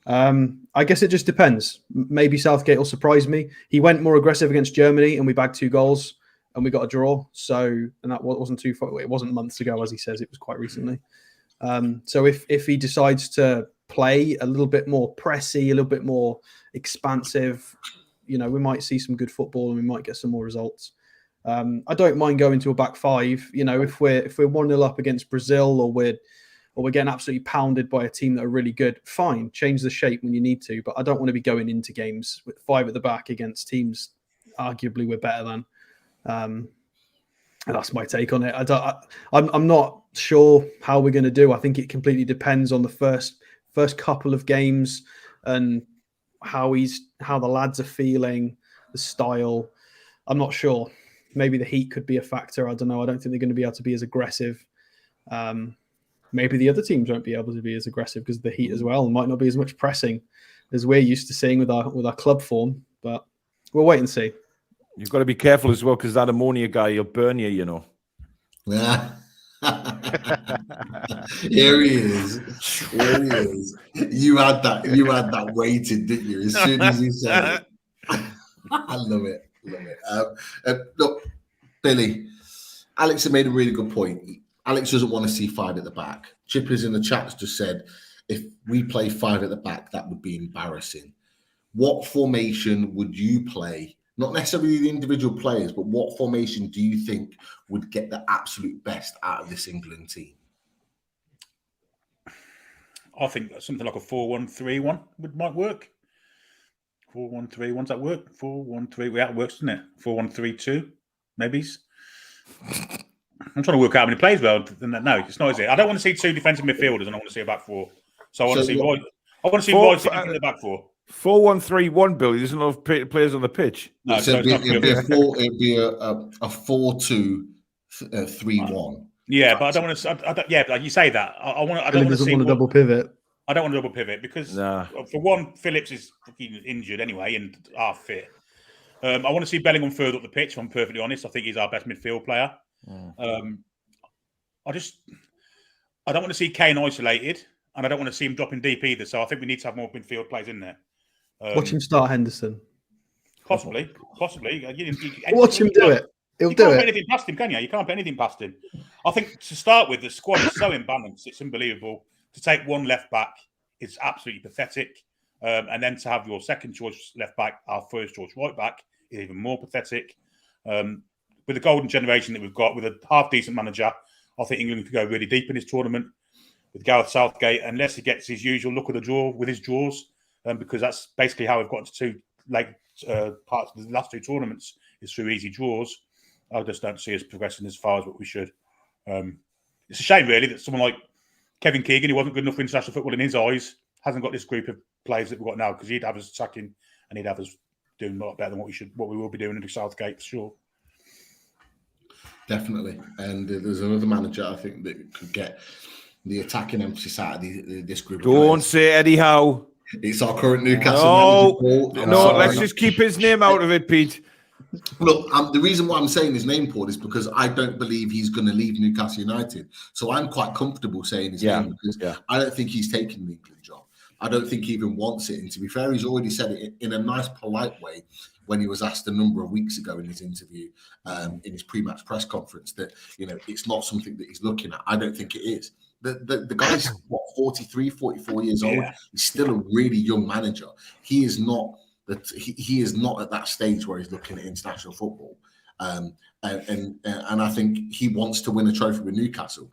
I guess it just depends. Maybe Southgate will surprise me. He went more aggressive against Germany and we bagged 2 goals and we got a draw. So, and that wasn't too far. It wasn't months ago, as he says. It was quite recently. So if he decides to play a little bit more pressy, a little bit more expansive, you know, we might see some good football and we might get some more results. I don't mind going to a back 5. You know, if we're 1-0 up against Brazil, or we're getting absolutely pounded by a team that are really good, fine, change the shape when you need to. But I don't want to be going into games with 5 at the back against teams arguably we're better than. And that's my take on it. I'm not sure how we're going to do. I think it completely depends on the first couple of games and how the lads are feeling, the style. I'm not sure. Maybe the heat could be a factor. I don't know. I don't think they're going to be able to be as aggressive. Maybe the other teams won't be able to be as aggressive because of the heat as well. It might not be as much pressing as we're used to seeing with our club form. But we'll wait and see. You've got to be careful as well, because that Ammonia guy, he'll burn you, you know. Yeah. Here he is. You had that waited, didn't you? As soon as you said it. I love it. Look, Billy, Alex had made a really good point. Alex doesn't want to see 5 at the back. Chippers in the chat just said, if we play 5 at the back, that would be embarrassing. What formation would you play? Not necessarily the individual players, but what formation do you think would get the absolute best out of this England team? I think something like a 4-1-3-1 might work. 4-1-3-1, does that work? 4-1-3, that works, doesn't it? 4-1-3-2, maybe. I'm trying to work out how many plays well. No, it's not, is it? I don't want to see 2 defensive midfielders, and I want to see a back 4. So I want to see Roy sitting in the back 4. 4-1-3-1, Billy. There's enough players on the pitch. No, so it'd be a 4-2-3-1. Yeah, but I don't want to. Yeah, like you say that. I don't want to see a double pivot. I don't want a double pivot because, for one, Phillips is fucking injured anyway and half fit. I want to see Bellingham further up the pitch. If I'm perfectly honest, I think he's our best midfield player. I don't want to see Kane isolated, and I don't want to see him dropping deep either. So I think we need to have more midfield players in there. Watch him start Henderson. Possibly. Watch him do it. He'll do it. You can't put anything past him, can you? You can't put anything past him. I think to start with, the squad is so imbalanced. It's unbelievable. To take one left back is absolutely pathetic. And then to have your second choice left back, our first choice right back, is even more pathetic. With the golden generation that we've got, with a half-decent manager, I think England could go really deep in this tournament with Gareth Southgate, unless he gets his usual look of the draw with his draws, because that's basically how we've got to 2 parts of the last 2 tournaments, is through easy draws. I just don't see us progressing as far as what we should. It's a shame, really, that someone like Kevin Keegan, who wasn't good enough for international football in his eyes, hasn't got this group of players that we've got now, because he'd have us attacking and he'd have us doing a lot better than what we will be doing under Southgate, for sure. Definitely. And there's another manager, I think, that could get the attacking emphasis out of this group. Don't say Eddie Howe. It's our current Newcastle manager. No, let's just keep his name out of it, Pete. Look, the reason why I'm saying his name, Paul, is because I don't believe he's going to leave Newcastle United. So I'm quite comfortable saying his name, because I don't think he's taking the England job. I don't think he even wants it. And to be fair, he's already said it in a nice, polite way when he was asked a number of weeks ago in his interview, in his pre-match press conference, that, you know, it's not something that he's looking at. I don't think it is. The guy's, 43, 44 years old. He's still a really young manager. He is not at that stage where he's looking at international football. And I think he wants to win a trophy with Newcastle.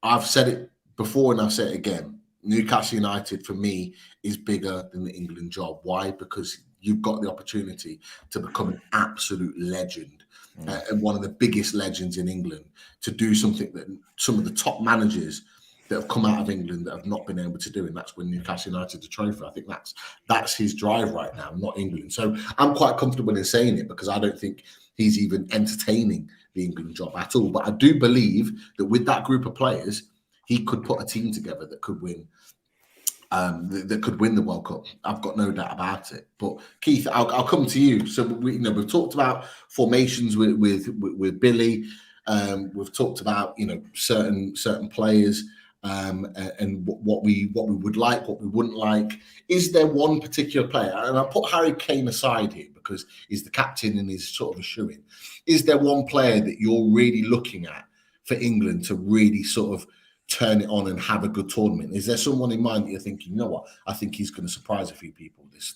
I've said it before and I'll say it again. Newcastle United, for me, is bigger than the England job. Why? Because you've got the opportunity to become an absolute legend and one of the biggest legends in England, to do something that some of the top managers that have come out of England that have not been able to do, and that's when Newcastle United the trophy. I think that's his drive right now, not England. So I'm quite comfortable in saying it because I don't think he's even entertaining the England job at all. But I do believe that with that group of players, he could put a team together that could win. That could win the World Cup. I've got no doubt about it. But Keith, I'll come to you. So we've talked about formations with Billy. We've talked about certain players and what we would like, what we wouldn't like. Is there one particular player? And I put Harry Kane aside here because he's the captain and he's sort of a shoo-in. Is there one player that you're really looking at for England to really sort of turn it on and have a good tournament? Is there someone in mind that you're thinking, you know what, I think he's going to surprise a few people this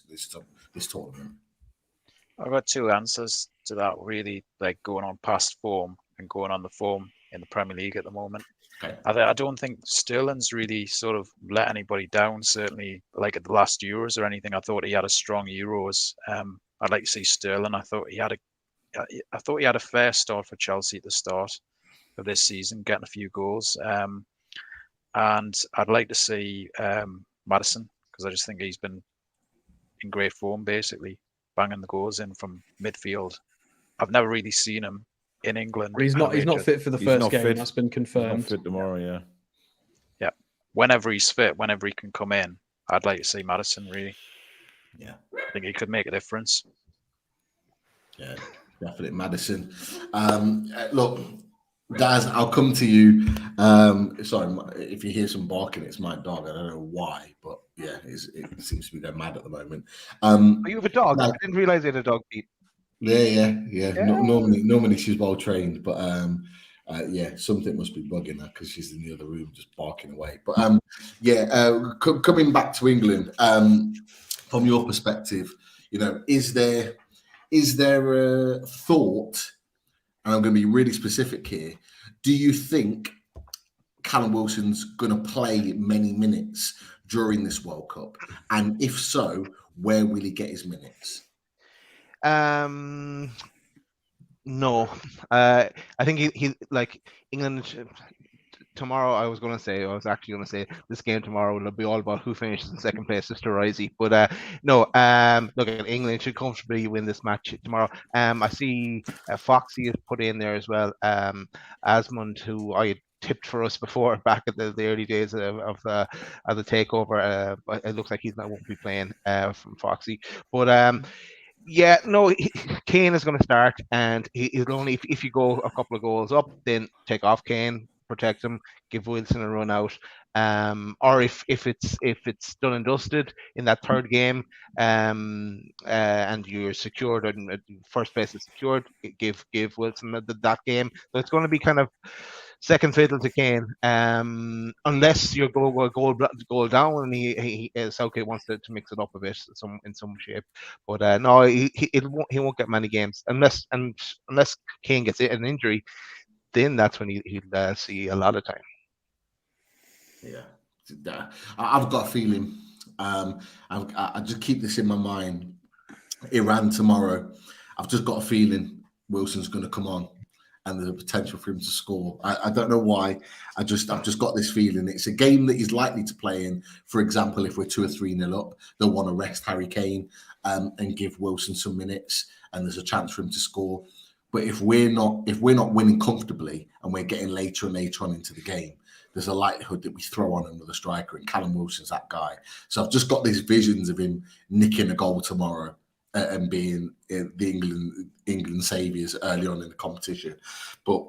tournament? I've got two answers to that, really, like going on past form and going on the form in the Premier League at the moment. Okay. I don't think Sterling's really sort of let anybody down, certainly like at the last Euros or anything. I thought he had a strong Euros. I'd like to see Sterling. I thought he had a fair start for Chelsea at the start of this season, getting a few goals. And I'd like to see Maddison, because I just think he's been in great form, basically, banging the goals in from midfield. I've never really seen him in England. He's not fit for the first game. Fit. That's been confirmed. He's not fit tomorrow, yeah. Yeah. Whenever he's fit, whenever he can come in, I'd like to see Maddison, really. Yeah. I think he could make a difference. Yeah, definitely Maddison. Look, Daz, I'll come to you. Sorry, if you hear some barking, it's my dog. I don't know why, but yeah, it seems to be going mad at the moment. Are you have a dog? I didn't realize you had a dog, Pete. Yeah. Normally she's well trained, but yeah, something must be bugging her because she's in the other room just barking away. But coming back to England, from your perspective, is there a thought? And I'm going to be really specific here. Do you think Callum Wilson's going to play many minutes during this World Cup? And if so, where will he get his minutes? No. I think he like England tomorrow. I was actually going to say this game tomorrow will be all about who finishes in second place, just to Risey. But no. Look, England should comfortably win this match tomorrow. I see Foxy is put in there as well. Asmund, who I tipped for us before back at the early days of the takeover. It looks like he's not won't be playing from Foxy. But yeah, no, Kane is going to start, and he'll only if you go a couple of goals up, then take off Kane, protect him, give Wilson a run out. Or if it's done and dusted in that third game, and you're secured and first place is secured, give Wilson that game. So it's going to be kind of second fiddle to Kane, unless you go goal down and he Southgate wants to mix it up a bit in some shape. But no, he won't get many games unless Kane gets an injury. Then that's when he'll see a lot of time. Yeah, I've got a feeling. I just keep this in my mind. Iran tomorrow. I've just got a feeling Wilson's going to come on, and there's a potential for him to score. I don't know why. I've just got this feeling. It's a game that he's likely to play in. For example, if we're 2 or 3-0 up, they'll want to rest Harry Kane and give Wilson some minutes, and there's a chance for him to score. But if we're not winning comfortably and we're getting later and later on into the game, there's a likelihood that we throw on another striker, and Callum Wilson's that guy. So I've just got these visions of him nicking a goal tomorrow and being the England saviours early on in the competition. But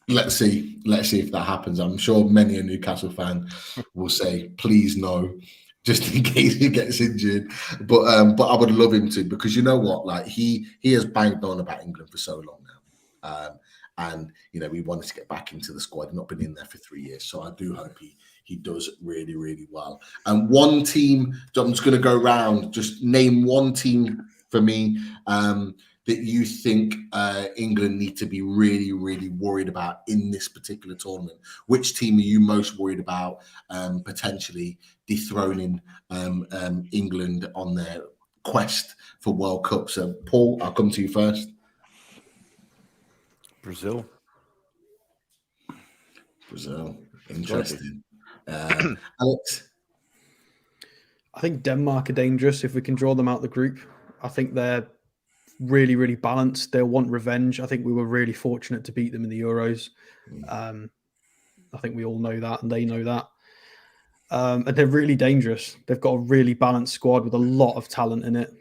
let's see if that happens. I'm sure many a Newcastle fan will say, please no, just in case he gets injured. But I would love him to, because you know what, like he has banged on about England for so long now. And we wanted to get back into the squad. He's not been in there for 3 years. So I do hope he does really, really well. And one team, I'm just going to go around, just name one team for me that you think England need to be really, really worried about in this particular tournament. Which team are you most worried about potentially dethroning England on their quest for World Cup? So, Paul, I'll come to you first. Brazil. Interesting. Alex? I think Denmark are dangerous if we can draw them out the group. I think they're really, really balanced. They'll want revenge. I think we were really fortunate to beat them in the Euros. I think we all know that, and they know that. And they're really dangerous. They've got a really balanced squad with a lot of talent in it.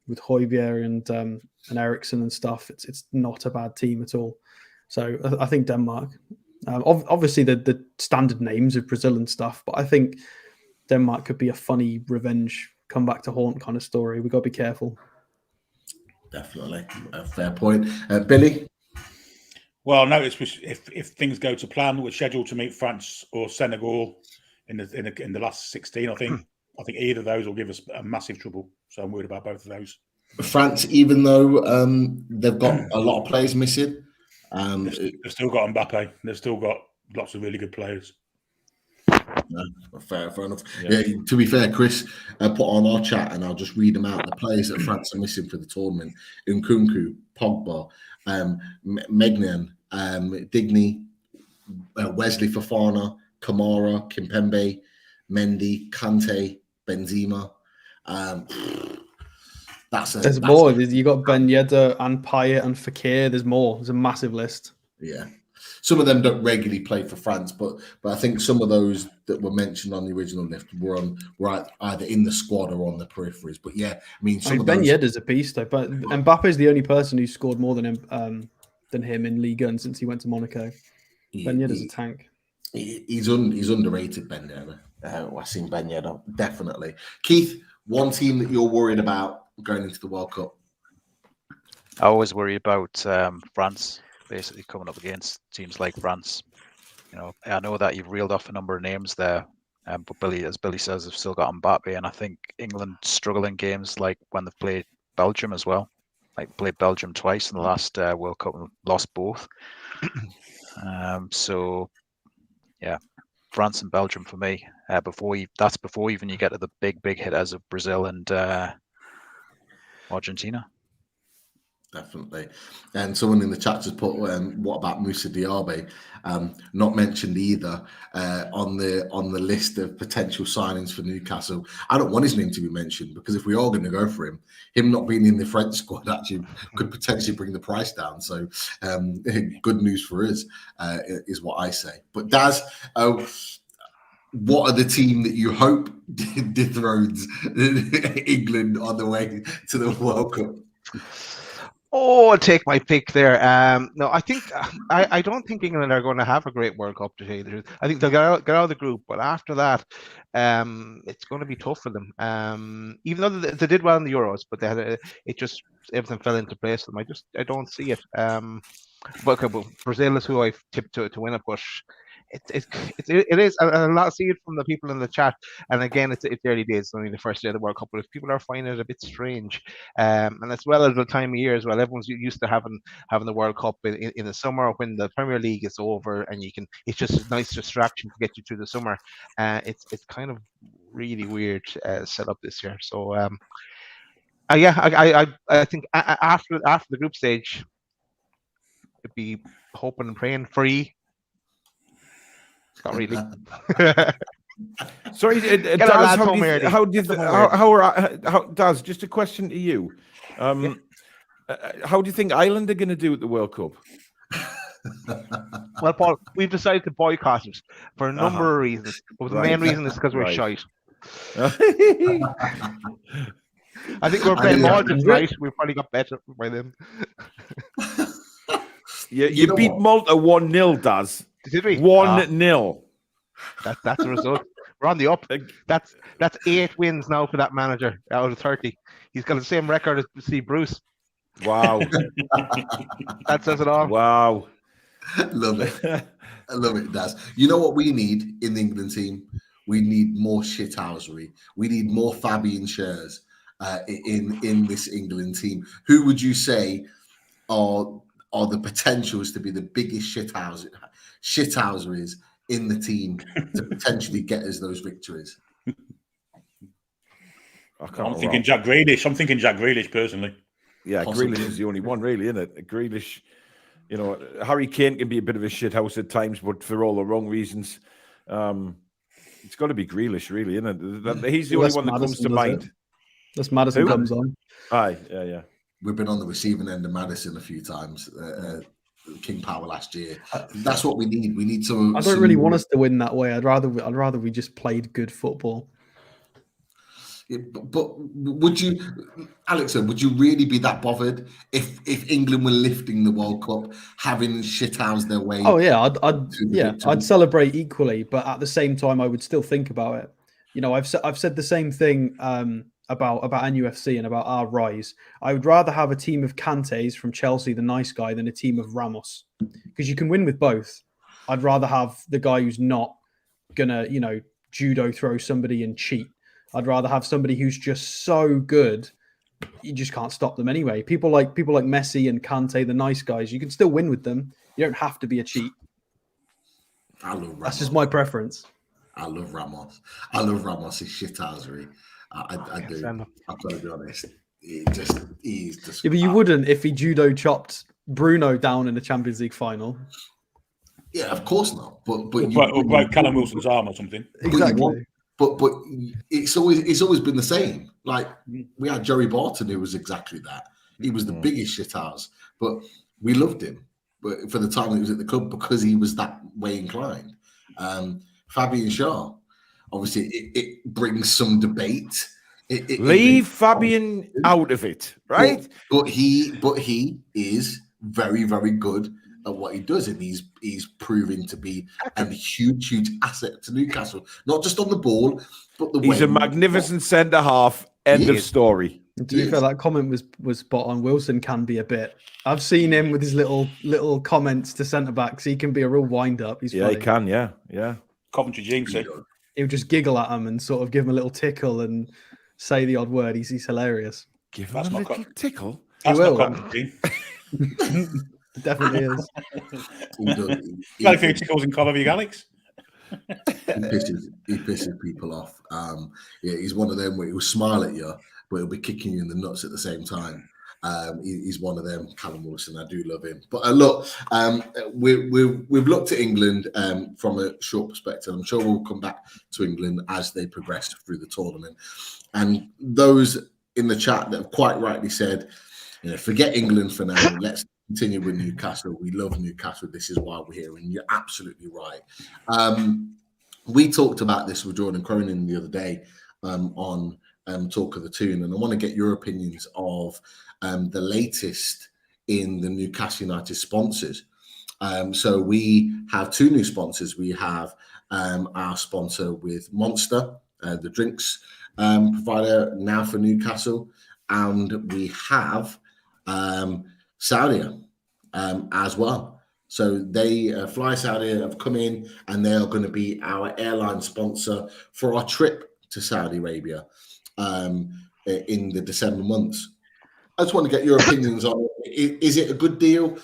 With Højbjerg and Eriksson and stuff, it's not a bad team at all. So I think Denmark. Obviously, the standard names of Brazil and stuff, but I think Denmark could be a funny revenge, come back to haunt kind of story. We've got to be careful. Definitely. A fair point. Billy? Well, notice if things go to plan, we're scheduled to meet France or Senegal in the last 16. I think either of those will give us a massive trouble. So I'm worried about both of those. France, even though they've got a lot of players missing, they've still got Mbappe. They've still got lots of really good players. Fair enough. Yeah, to be fair, Chris put on our chat, and I'll just read them out. The players that France are missing for the tournament: Nkunku, Pogba, Maignan, Digny, Wesley Fofana, Kamara, Kimpembe, Mendy, Kante, Benzema. There's more. You got Ben Yedder and Payet and Fekir. There's more. There's a massive list. Yeah. Some of them don't regularly play for France, but I think some of those that were mentioned on the original list were either in the squad or on the peripheries. But yeah, I mean, Ben Yedder's a beast, though. But Mbappe is the only person who scored more than him in Ligue 1 since he went to Monaco. Ben Yedder's a tank. He's underrated, Ben Yedder. I've seen Ben Yedder, definitely. Keith, one team that you're worried about going into the World Cup? I always worry about France. Basically coming up against teams like France. You know, I know that you've reeled off a number of names there, but as Billy says, they've still got Mbappe, and I think England struggle in games like when they've played Belgium as well. Like played Belgium twice in the last World Cup and lost both. So, yeah, France and Belgium for me. Before even you get to the big hitters of Brazil and Argentina. Definitely. And someone in the chat just put, what about Moussa Diaby? Not mentioned either on the list of potential signings for Newcastle. I don't want his name to be mentioned because if we are going to go for him not being in the French squad actually could potentially bring the price down. So good news for us is what I say. But Daz, what are the team that you hope dethrones England on the way to the World Cup? Oh, I'll take my pick there. No, I think I don't think England are going to have a great World Cup, to tell you the truth. I think they'll get out of the group, but after that, it's going to be tough for them. Even though they did well in the Euros, but they had everything fell into place for them. I don't see it. But Brazil is who I tipped to win it, but it is, and I'll see it from the people in the chat. And again, it's early days, it's only the first day of the World Cup. But if people are finding it a bit strange, and as well as the time of year as well, everyone's used to having the World Cup in the summer when the Premier League is over, and it's just a nice distraction to get you through the summer. It's kind of really weird setup this year. So I think after the group stage, it'd be hoping and praying free. Not really. Sorry, Daz, just a question to you. How do you think Ireland are going to do at the World Cup? Well, Paul, we've decided to boycott it for a number of reasons. But the main reason is because we're shite. I think we're playing Malta tonight. We probably got better by them. You beat Malta 1-0, Daz. Did we? 1-0. That's the result. We're on the up. That's 8 wins now for that manager out of 30. He's got the same record as Steve Bruce. Wow. That says it all. Wow. Love it. I love it, Daz. You know what we need in the England team? We need more shithousery. We need more Fabian shares in this England team. Who would you say are the potentials to be the biggest shithouseries in the team to potentially get us those victories? I'm thinking Jack Grealish. I'm thinking Jack Grealish personally. Yeah, Grealish is the only one, really, isn't it? Grealish You know, Harry Kane can be a bit of a shithouse at times, but for all the wrong reasons. It's got to be Grealish, really, isn't it? He's the only one that comes to mind. That's Maddison Who? comes on. Aye, yeah. We've been on the receiving end of Maddison a few times. King Power last year. That's what we need. We need some. I don't really want us to win that way. I'd rather we just played good football. Yeah, but would you, Alexa? Would you really be that bothered if England were lifting the World Cup, having shithouse their way? Oh yeah, I'd celebrate equally, but at the same time, I would still think about it. You know, I've said the same thing about NUFC and about our rise. I would rather have a team of Kantes from Chelsea, the nice guy, than a team of Ramos, because you can win with both. I'd rather have the guy who's not gonna, judo throw somebody and cheat. I'd rather have somebody who's just so good, you just can't stop them anyway. People like Messi and Kante, the nice guys, you can still win with them. You don't have to be a cheat. I love Ramos. That's just my preference. I love Ramos. I love Ramos' shithousery. I do. I've got to be honest. He's just. Yeah, but you wouldn't if he judo chopped Bruno down in the Champions League final. Yeah, of course not. But or broke Callum Wilson's arm or something. Exactly. But it's always been the same. Like we had Joey Barton, who was exactly that. He was the biggest shithouse, but we loved him. But for the time he was at the club, because he was that way inclined. Fabian Shaw, obviously, it brings some debate. Leave Fabian out of it, right? But he is very, very good at what he does, and he's proven to be a huge asset to Newcastle, not just on the ball, but the way he's a magnificent centre half. End of story. To be fair, that comment was spot on. Wilson can be a bit. I've seen him with his little comments to centre backs. He can be a real wind up. He's funny. He can. Yeah. Coventry Jinx. He'll just giggle at him and sort of give him a little tickle and say the odd word. He's hilarious. Give him a little tickle. That's he will. not Coventry. It definitely is. Got a few tickles in Coventry, Alex. He pisses people off. He's one of them where he'll smile at you, but he'll be kicking you in the nuts at the same time. He's one of them. Callum Wilson, I do love him. But look, we've looked at England from a short perspective. I'm sure we'll come back to England as they progress through the tournament. And those in the chat that have quite rightly said, forget England for now. Let's continue with Newcastle. We love Newcastle. This is why we're here. And you're absolutely right. We talked about this with Jordan Cronin the other day on Talk of the Toon. And I want to get your opinions of the latest in the Newcastle United sponsors. So we have two new sponsors. We have our sponsor with Monster, the drinks provider now for Newcastle. And we have Saudia as well. So they Fly Saudia have come in and they are going to be our airline sponsor for our trip to Saudi Arabia in the December months. I just want to get your opinions on it. Is it a good deal?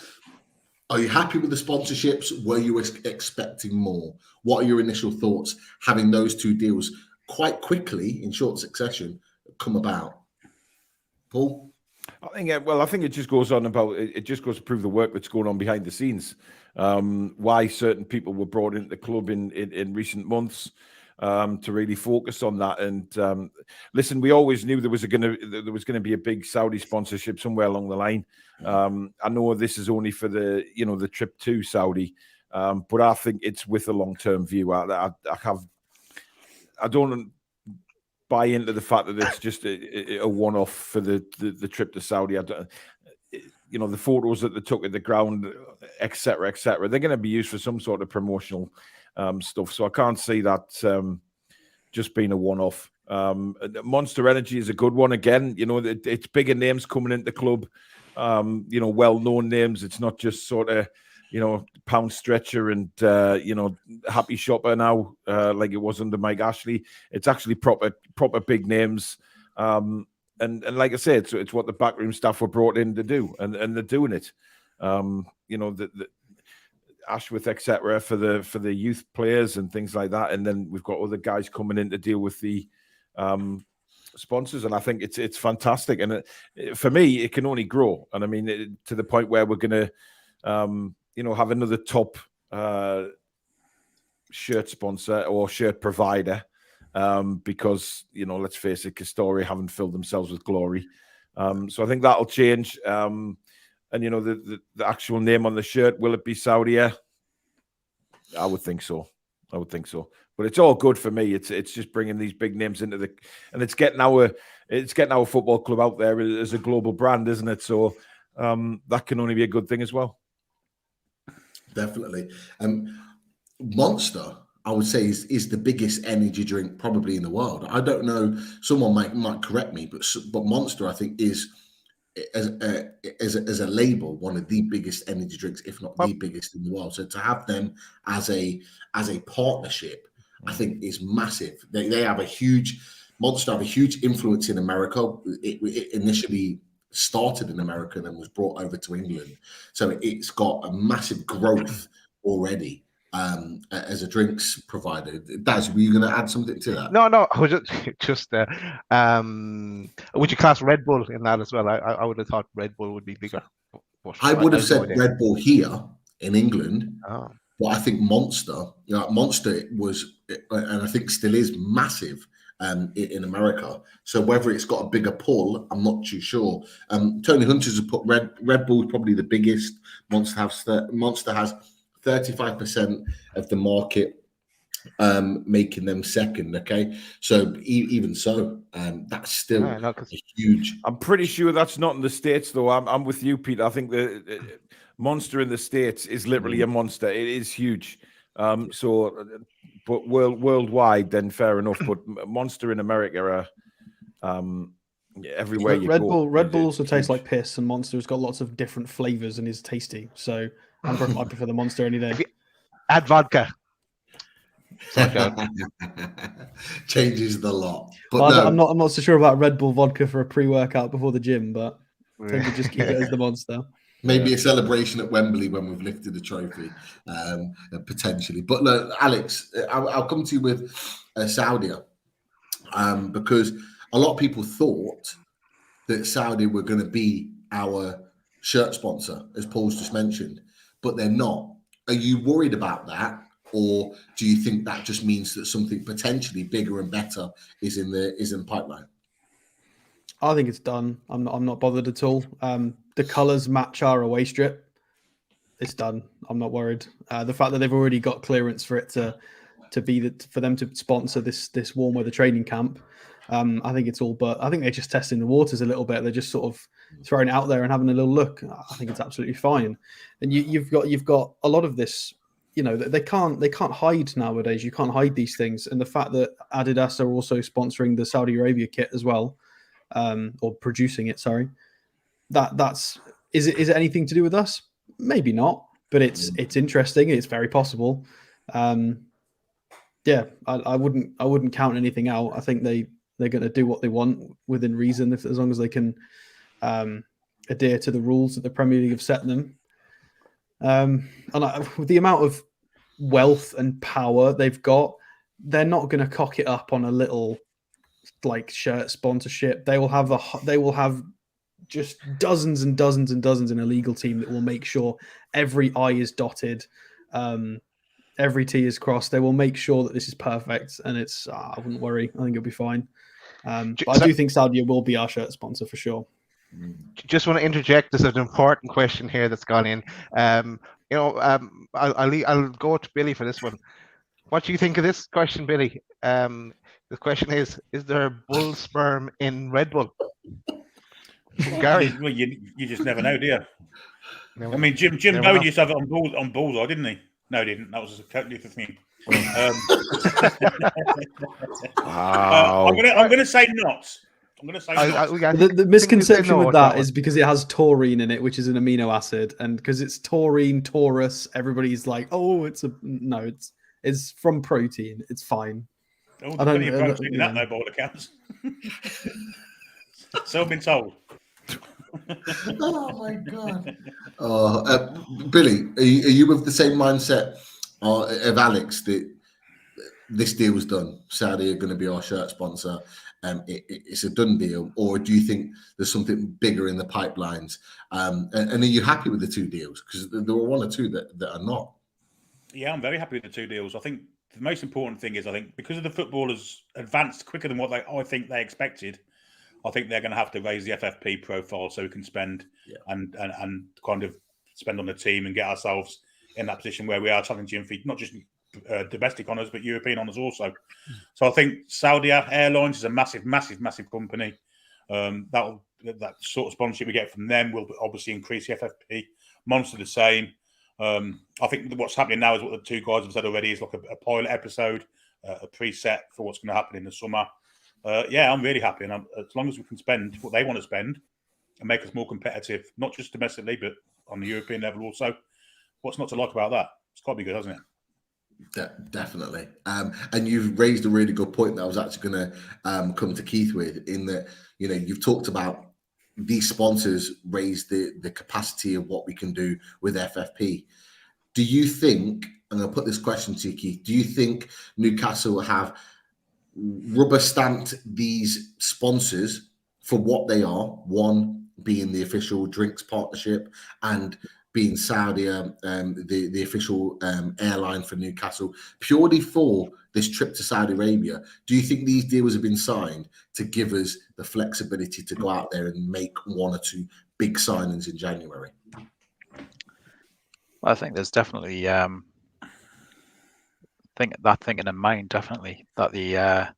Are you happy with the sponsorships? Were you expecting more? What are your initial thoughts having those two deals quite quickly in short succession come about? Paul? I think it just goes on about it. Just goes to prove the work that's going on behind the scenes. Why certain people were brought into the club in recent months to really focus on that. And listen, we always knew there was going to be a big Saudi sponsorship somewhere along the line. I know this is only for the trip to Saudi, but I think it's with a long-term view. I don't buy into the fact that it's just a one-off for the trip to Saudi. The photos that they took at the ground, etc., they're going to be used for some sort of promotional stuff. So I can't see that just being a one-off. Monster Energy is a good one. Again, it's bigger names coming into the club. Well-known names. It's not just sort of Pound Stretcher and Happy Shopper now, like it was under Mike Ashley. It's actually proper big names. And like I said, it's what the backroom staff were brought in to do, and they're doing it. The Ashworth, etc., for the youth players and things like that. And then we've got other guys coming in to deal with the sponsors, and I think it's fantastic. And for me, it can only grow. And I mean, to the point where we're going to have another top shirt sponsor or shirt provider, because let's face it, Castoria haven't filled themselves with glory. So I think that'll change. And the actual name on the shirt, will it be Saudia? I would think so. But it's all good for me. It's just bringing these big names into and it's getting our football club out there as a global brand, isn't it? So that can only be a good thing as well. Definitely. Monster, I would say, is the biggest energy drink probably in the world. I don't know. Someone might correct me, but Monster, I think, is as a label one of the biggest energy drinks, if not the biggest in the world. So to have them as a partnership, I think is massive. They have a huge Monster have a huge influence in America. It initially started in America and then was brought over to England. So it's got a massive growth already as a drinks provider. Daz, were you going to add something to that? No, I was just would you class Red Bull in that as well? I would have thought Red Bull would be bigger. I would have said Red Bull here in England. Oh. But I think Monster was, and I think still is, massive in America. So whether it's got a bigger pull, I'm not too sure. Tony Hunters has put Red Bull probably the biggest. Monster has 35% of the market, making them second. Okay, so even so, that's still huge. I'm pretty sure that's not in the States, though. I'm with you, Peter. I think the Monster in the States is literally a monster. It is huge. But worldwide, then fair enough. But Monster in America are everywhere you go. Red Bull also tastes like piss, and Monster has got lots of different flavors and is tasty. So I prefer the Monster any day. Add vodka. Changes the lot. But well, no. I'm not so sure about Red Bull vodka for a pre-workout before the gym, but I think we just keep it as the Monster. Maybe a celebration at Wembley when we've lifted the trophy, potentially. But look, Alex, I'll come to you with Saudia, because a lot of people thought that Saudi were going to be our shirt sponsor, as Paul's just mentioned, but they're not. Are you worried about that, or do you think that just means that something potentially bigger and better is in the pipeline? I think it's done. I'm not bothered at all. The colours match our away strip. It's done. I'm not worried. The fact that they've already got clearance for it for them to sponsor this warm weather training camp, I think it's all. But I think they're just testing the waters a little bit. They're just sort of throwing it out there and having a little look. I think it's absolutely fine. And you've got a lot of this. They can't hide nowadays. You can't hide these things. And the fact that Adidas are also sponsoring the Saudi Arabia kit as well, or producing it. Sorry. Is it anything to do with us? Maybe not, but it's interesting. It's very possible. I wouldn't count anything out. I think they're going to do what they want within reason, as long as they can adhere to the rules that the Premier League have set them. With the amount of wealth and power they've got, they're not going to cock it up on a little shirt sponsorship. They will have just dozens and dozens and dozens in a legal team that will make sure every I is dotted, every T is crossed. They will make sure that this is perfect, and I wouldn't worry. I think it'll be fine. But I do think Saudi will be our shirt sponsor for sure. Just want to interject. There's an important question here that's gone in. I'll go to Billy for this one. What do you think of this question, Billy? The question is there bull sperm in Red Bull? Gary? Well, you just never know, do you? I mean, Jim Bowen used to have it on Bullseye, didn't he? No, he didn't. That was a totally different thing. Wow. I'm going to say not. I'm going to say not. The misconception with that is because it has taurine in it, which is an amino acid, and because it's taurine, taurus, everybody's like, "Oh, it's from protein. It's fine." Oh, I don't know protein in that, though, by all accounts. So I've been told. Oh my god! Billy, are you with the same mindset of Alex that this deal was done? Saudi are going to be our shirt sponsor, it's a done deal, or do you think there's something bigger in the pipelines? And are you happy with the 2 deals? Because there were 1 or 2 that are not. Yeah, I'm very happy with the 2 deals. I think the most important thing is, I think because of the footballers advanced quicker than what I think they expected, I think they're going to have to raise the FFP profile so we can spend and kind of spend on the team and get ourselves in that position where we are challenging for not just domestic honours but European honours also. So I think Saudi Airlines is a massive company. That sort of sponsorship we get from them will obviously increase the FFP. Monster the same. I think what's happening now is what the 2 guys have said already is like a pilot episode, a preset for what's going to happen in the summer. I'm really happy, and as long as we can spend what they want to spend and make us more competitive, not just domestically but on the European level also, what's not to like about that? It's got to be good, hasn't it? Definitely. And you've raised a really good point that I was actually going to come to Keith with, in that, you've talked about these sponsors raise the capacity of what we can do with FFP. Do you think, I'm going to put this question to you, Keith, do you think Newcastle have rubber stamped these sponsors for what they are? One being the official drinks partnership, and being Saudi, the official airline for Newcastle, purely for this trip to Saudi Arabia. Do you think these deals have been signed to give us the flexibility to go out there and make 1 or 2 big signings in January? Well, I think there's definitely thinking in mind, definitely, that the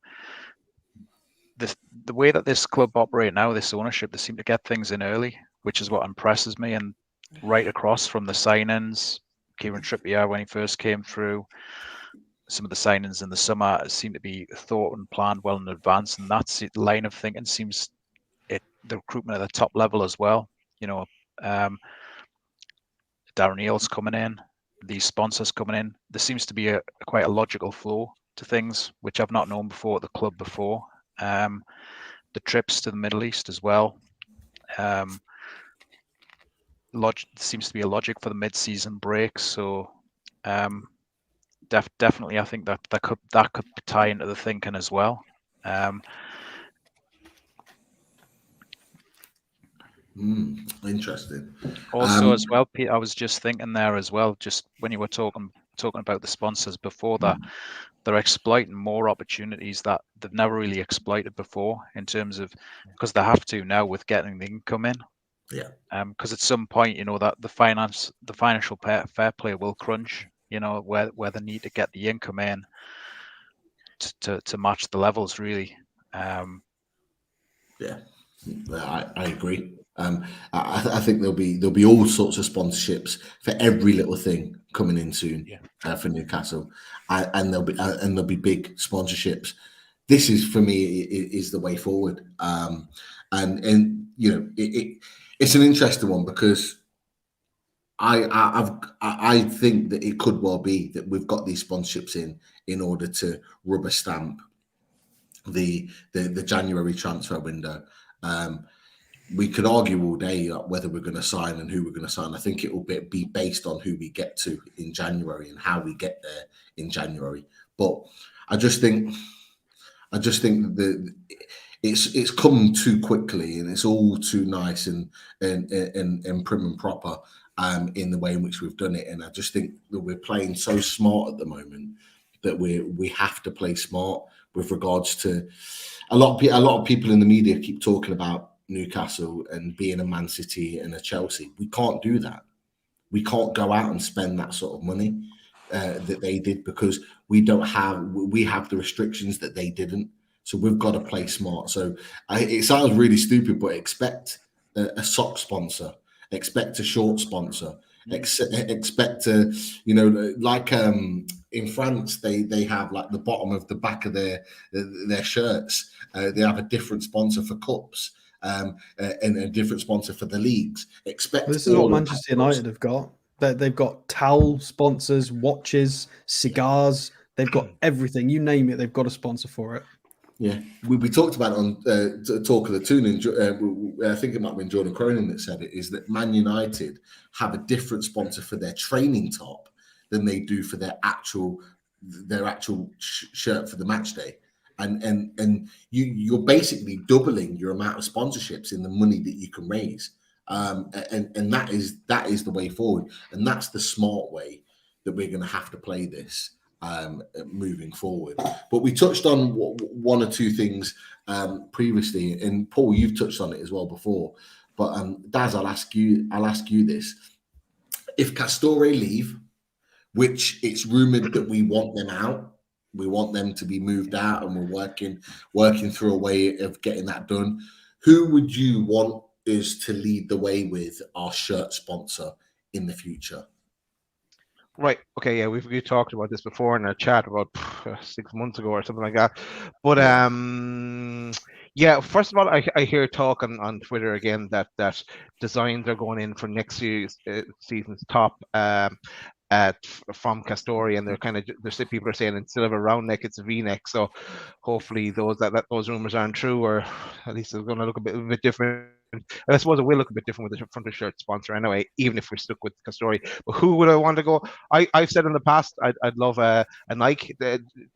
way that this club operate now, this ownership, they seem to get things in early, which is what impresses me. And right across from the signings, Kieran Trippier when he first came through, some of the signings in the summer seem to be thought and planned well in advance, and that's the line of thinking seems the recruitment at the top level as well. Darren Neal's coming in, these sponsors coming in. There seems to be quite a logical flow to things, which I've not known before at the club before. The trips to the Middle East as well. Seems to be a logic for the mid-season break. So definitely, I think that could tie into the thinking as well. Interesting. Also, as well, Pete, I was just thinking there as well, just when you were talking about the sponsors before, that they're exploiting more opportunities that they've never really exploited before, in terms of, because they have to now with getting the income in. Yeah. Because at some point, that the financial fair play will crunch. Where they need to get the income in to match the levels, really. Yeah, I agree. I think there'll be all sorts of sponsorships for every little thing coming in soon for Newcastle, and there'll be big sponsorships. This is, for me, is the way forward. And it's an interesting one, because I think that it could well be that we've got these sponsorships in order to rubber stamp the January transfer window. We could argue all day whether we're going to sign and who we're going to sign. I think it will be based on who we get to in January and how we get there in January. But I just think that it's come too quickly, and it's all too nice and prim and proper in the way in which we've done it. And I just think that we're playing so smart at the moment that we have to play smart with regards to a lot of people in the media keep talking about Newcastle and being a Man City and a Chelsea. We can't do that. We can't go out and spend that sort of money that they did, because we have the restrictions that they didn't. So we've got to play smart. So it sounds really stupid, but expect a sock sponsor, expect a short sponsor, expect a, like in France, they have like the bottom of the back of their shirts. They have a different sponsor for cups. And a different sponsor for the leagues. This is what Manchester United have got. They've got towel sponsors, watches, cigars. They've got everything. You name it, they've got a sponsor for it. Yeah, we talked about it on Talk of the Toon. I think it might have been Jordan Cronin that said it, is that Man United have a different sponsor for their training top than they do for their actual shirt for the match day. and you're basically doubling your amount of sponsorships in the money that you can raise. And that is the way forward, and that's the smart way that we're going to have to play this moving forward. But we touched on one or two things previously, and Paul, you've touched on it as well before. But Daz, I'll ask you this: if Castore leave, which it's rumored that we want them out, we want them to be moved out, and we're working through a way of getting that done. Who would you want is to lead the way with our shirt sponsor in the future? Right. Okay. Yeah, we talked about this before in a chat about 6 months ago or something like that. But yeah. First of all, I hear talk on Twitter again that designs are going in for next year's season's top from Castore, and there's people are saying instead of a round neck, it's a V-neck. So hopefully those rumors aren't true, or at least it's going to look a bit different. I suppose it will look a bit different with the front of shirt sponsor anyway, even if we're stuck with Castore. But who would I want to go? I've said in the past I'd love a Nike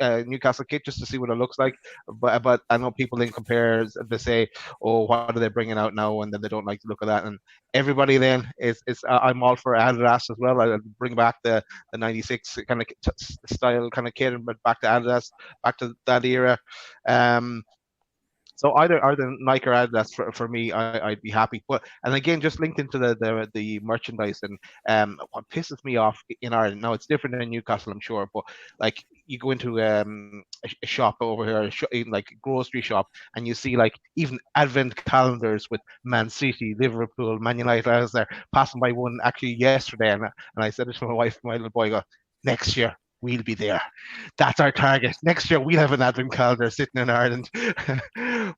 Newcastle kit just to see what it looks like. But I know people then compare, they say, oh, what are they bringing out now? And then they don't like the look of that. And everybody then is I'm all for Adidas as well. I'll bring back the 96 kind of style kind of kit, but back to Adidas, back to that era. So either Nike or Adidas for me, I'd be happy. And again, just linked into the merchandise, and what pisses me off in Ireland now, it's different than Newcastle, I'm sure, but like you go into a shop over here, like a grocery shop, and you see like even advent calendars with Man City, Liverpool, Man United. I was there passing by one actually yesterday, and I said it to my wife, my little boy, I go, next year we'll be there. That's our target. Next year we'll have an advent calendar sitting in Ireland.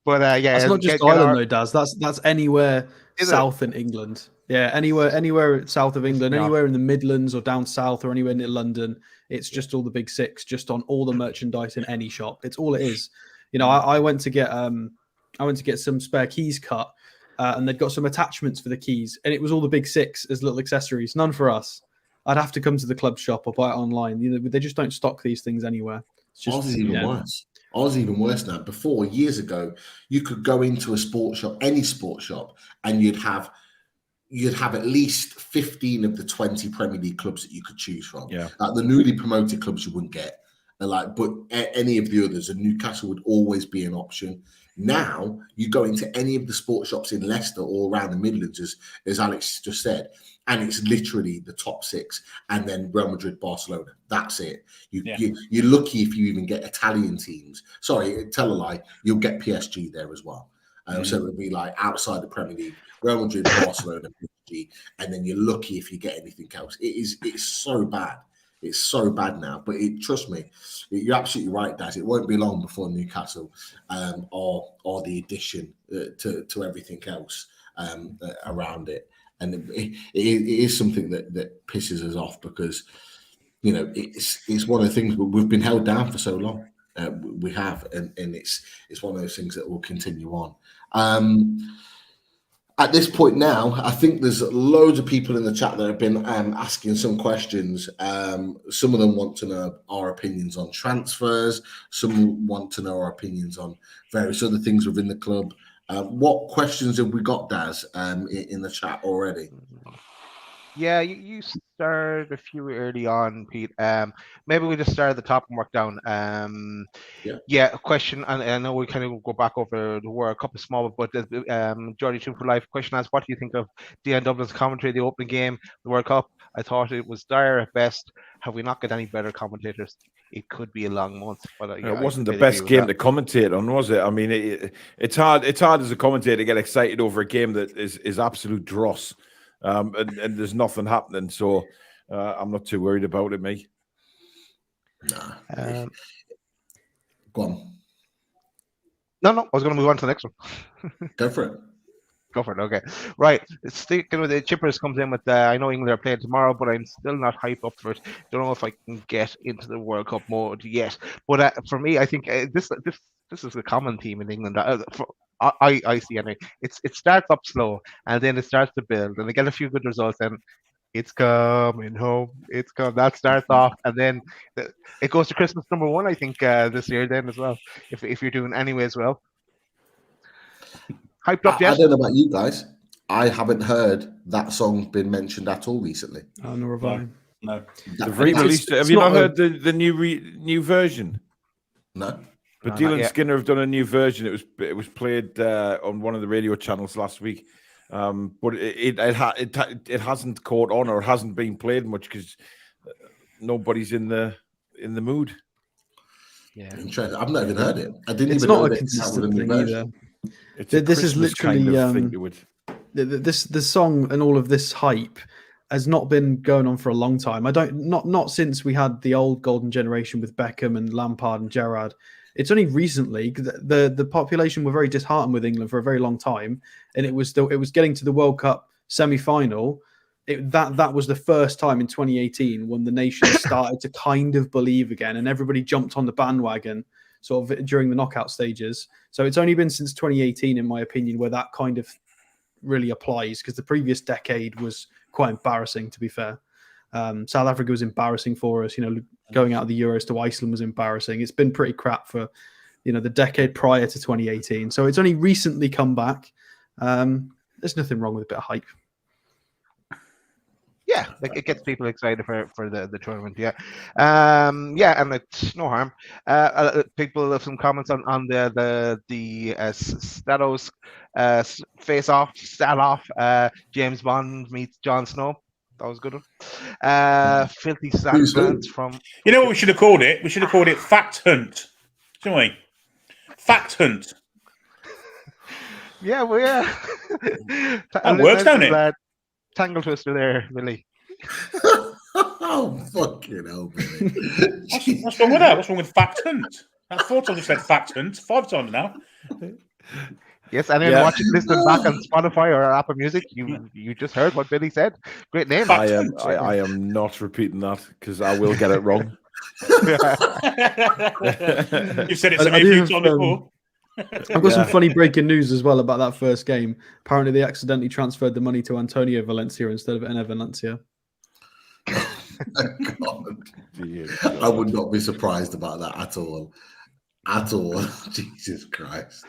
But yeah, that's not just Ireland though, Daz. That's anywhere south in England. Yeah, anywhere south of England, anywhere in the Midlands or down south or anywhere near London. It's just all the big six, just on all the merchandise in any shop. It's all it is. You know, I went to get some spare keys cut, and they'd got some attachments for the keys, and it was all the big six as little accessories. None for us. I'd have to come to the club shop or buy it online. You know, they just don't stock these things anywhere. It's just, ours is even worse. Ours is even worse now. Before, years ago, you could go into a sports shop, any sports shop, and you'd have at least 15 of the 20 Premier League clubs that you could choose from. Yeah. The newly promoted clubs you wouldn't get. But any of the others, and Newcastle would always be an option. Now you go into any of the sports shops in Leicester or around the Midlands, as Alex just said, and it's literally the top six, and then Real Madrid, Barcelona. That's it. You're lucky if you even get Italian teams. Sorry, tell a lie. You'll get PSG there as well. So it would be like outside the Premier League, Real Madrid, Barcelona, PSG, and then you're lucky if you get anything else. It's so bad. It's so bad now, but trust me, you're absolutely right, Daz. It won't be long before Newcastle or the addition to everything else around it, and it is something that pisses us off because you know it's one of the things we've been held down for so long. We have, and it's one of those things that will continue on. At this point now, I think there's loads of people in the chat that have been asking some questions. Some of them want to know our opinions on transfers. Some want to know our opinions on various other things within the club. What questions have we got, Daz, in the chat already? Yeah, you started a few early on, Pete. Maybe we just start at the top and work down. Yeah, a question, and I know we kind of go back over the World Cup, is small, but Geordie Toon for Life question asks, what do you think of Dion Dublin's commentary, the opening game, the World Cup? I thought it was dire at best. Have we not got any better commentators? It could be a long month. But it wasn't the best game to commentate on, was it? I mean, it's hard. It's hard as a commentator to get excited over a game that is absolute dross. And there's nothing happening, so I'm not too worried about it, me. Nah. Go on. No, I was going to move on to the next one. Go for it. Go for it. Okay, right. Sticking with the Chippers comes in with. I know England are playing tomorrow, but I'm still not hyped up for it. Don't know if I can get into the World Cup mode yet. But for me, I think this is a common theme in England. I see anyway. It starts up slow and then it starts to build, and they get a few good results, and It's coming home. It's come. That starts off, and then it goes to Christmas #1. I think this year then as well. If you're doing anyway as well. Hyped up I yet? don't know about you guys. I haven't heard that song been mentioned at all recently. Oh, nor have I. No. They've re-released it. Have you not heard the new version? No. But No, not Dylan yet. Skinner have done a new version. It was played on one of the radio channels last week, but it hasn't caught on or hasn't been played much because nobody's in the mood. Yeah. Interesting. I've not even heard it. I didn't It's even know not a that consistent new thing version. either. It's a This is Christmas kind literally, of thing to it. This song and all of this hype has not been going on for a long time. Not since we had the old golden generation with Beckham and Lampard and Gerrard. It's only recently the population were very disheartened with England for a very long time, and it was getting to the World Cup semi-final. That was the first time in 2018 when the nation started to kind of believe again, and everybody jumped on the bandwagon sort of during the knockout stages. So it's only been since 2018, in my opinion, where that kind of really applies, because the previous decade was quite embarrassing, to be fair. South Africa was embarrassing for us. Going out of the Euros to Iceland was embarrassing. It's been pretty crap for, the decade prior to 2018. So it's only recently come back. There's nothing wrong with a bit of hype. Yeah, like it gets people excited for the tournament. Yeah, and it's no harm. People have some comments on the Statos face off, stat off. James Bond meets Jon Snow. That was a good one. Filthy Sandlands from. You know what we should have called it? We should have called it Fact Hunt, shouldn't we? Fact Hunt. Yeah, well, yeah. That works, don't it? Tangle twister there, Billy. Oh, fucking hell, Billy. What's wrong with that? What's wrong with Fact Hunt? That's 4 times I've said Fact Hunt. 5 times now. Yes, and then listening back on Spotify or Apple Music, you just heard what Billy said. Great name. I am not repeating that because I will get it wrong. You've said it so many times before. I've got some funny breaking news as well about that first game. Apparently, they accidentally transferred the money to Antonio Valencia instead of Enner Valencia. God. I would not be surprised about that at all. At all. Jesus Christ.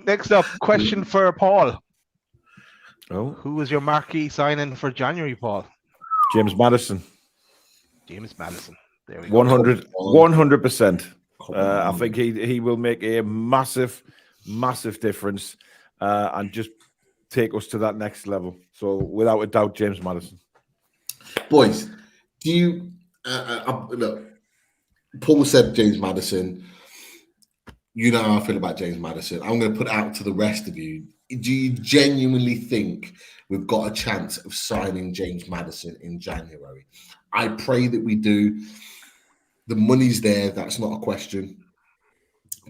Next up, question for Paul. Oh, Who was your marquee signing for January, Paul? James Maddison. James Maddison. There we go. 100%. I think he will make a massive difference and just take us to that next level. So without a doubt, James Maddison. Boys, do you look? Paul said James Maddison. You know how I feel about James Maddison. I'm going to put it out to the rest of you. Do you genuinely think we've got a chance of signing James Maddison in January? I pray that we do. The money's there. That's not a question.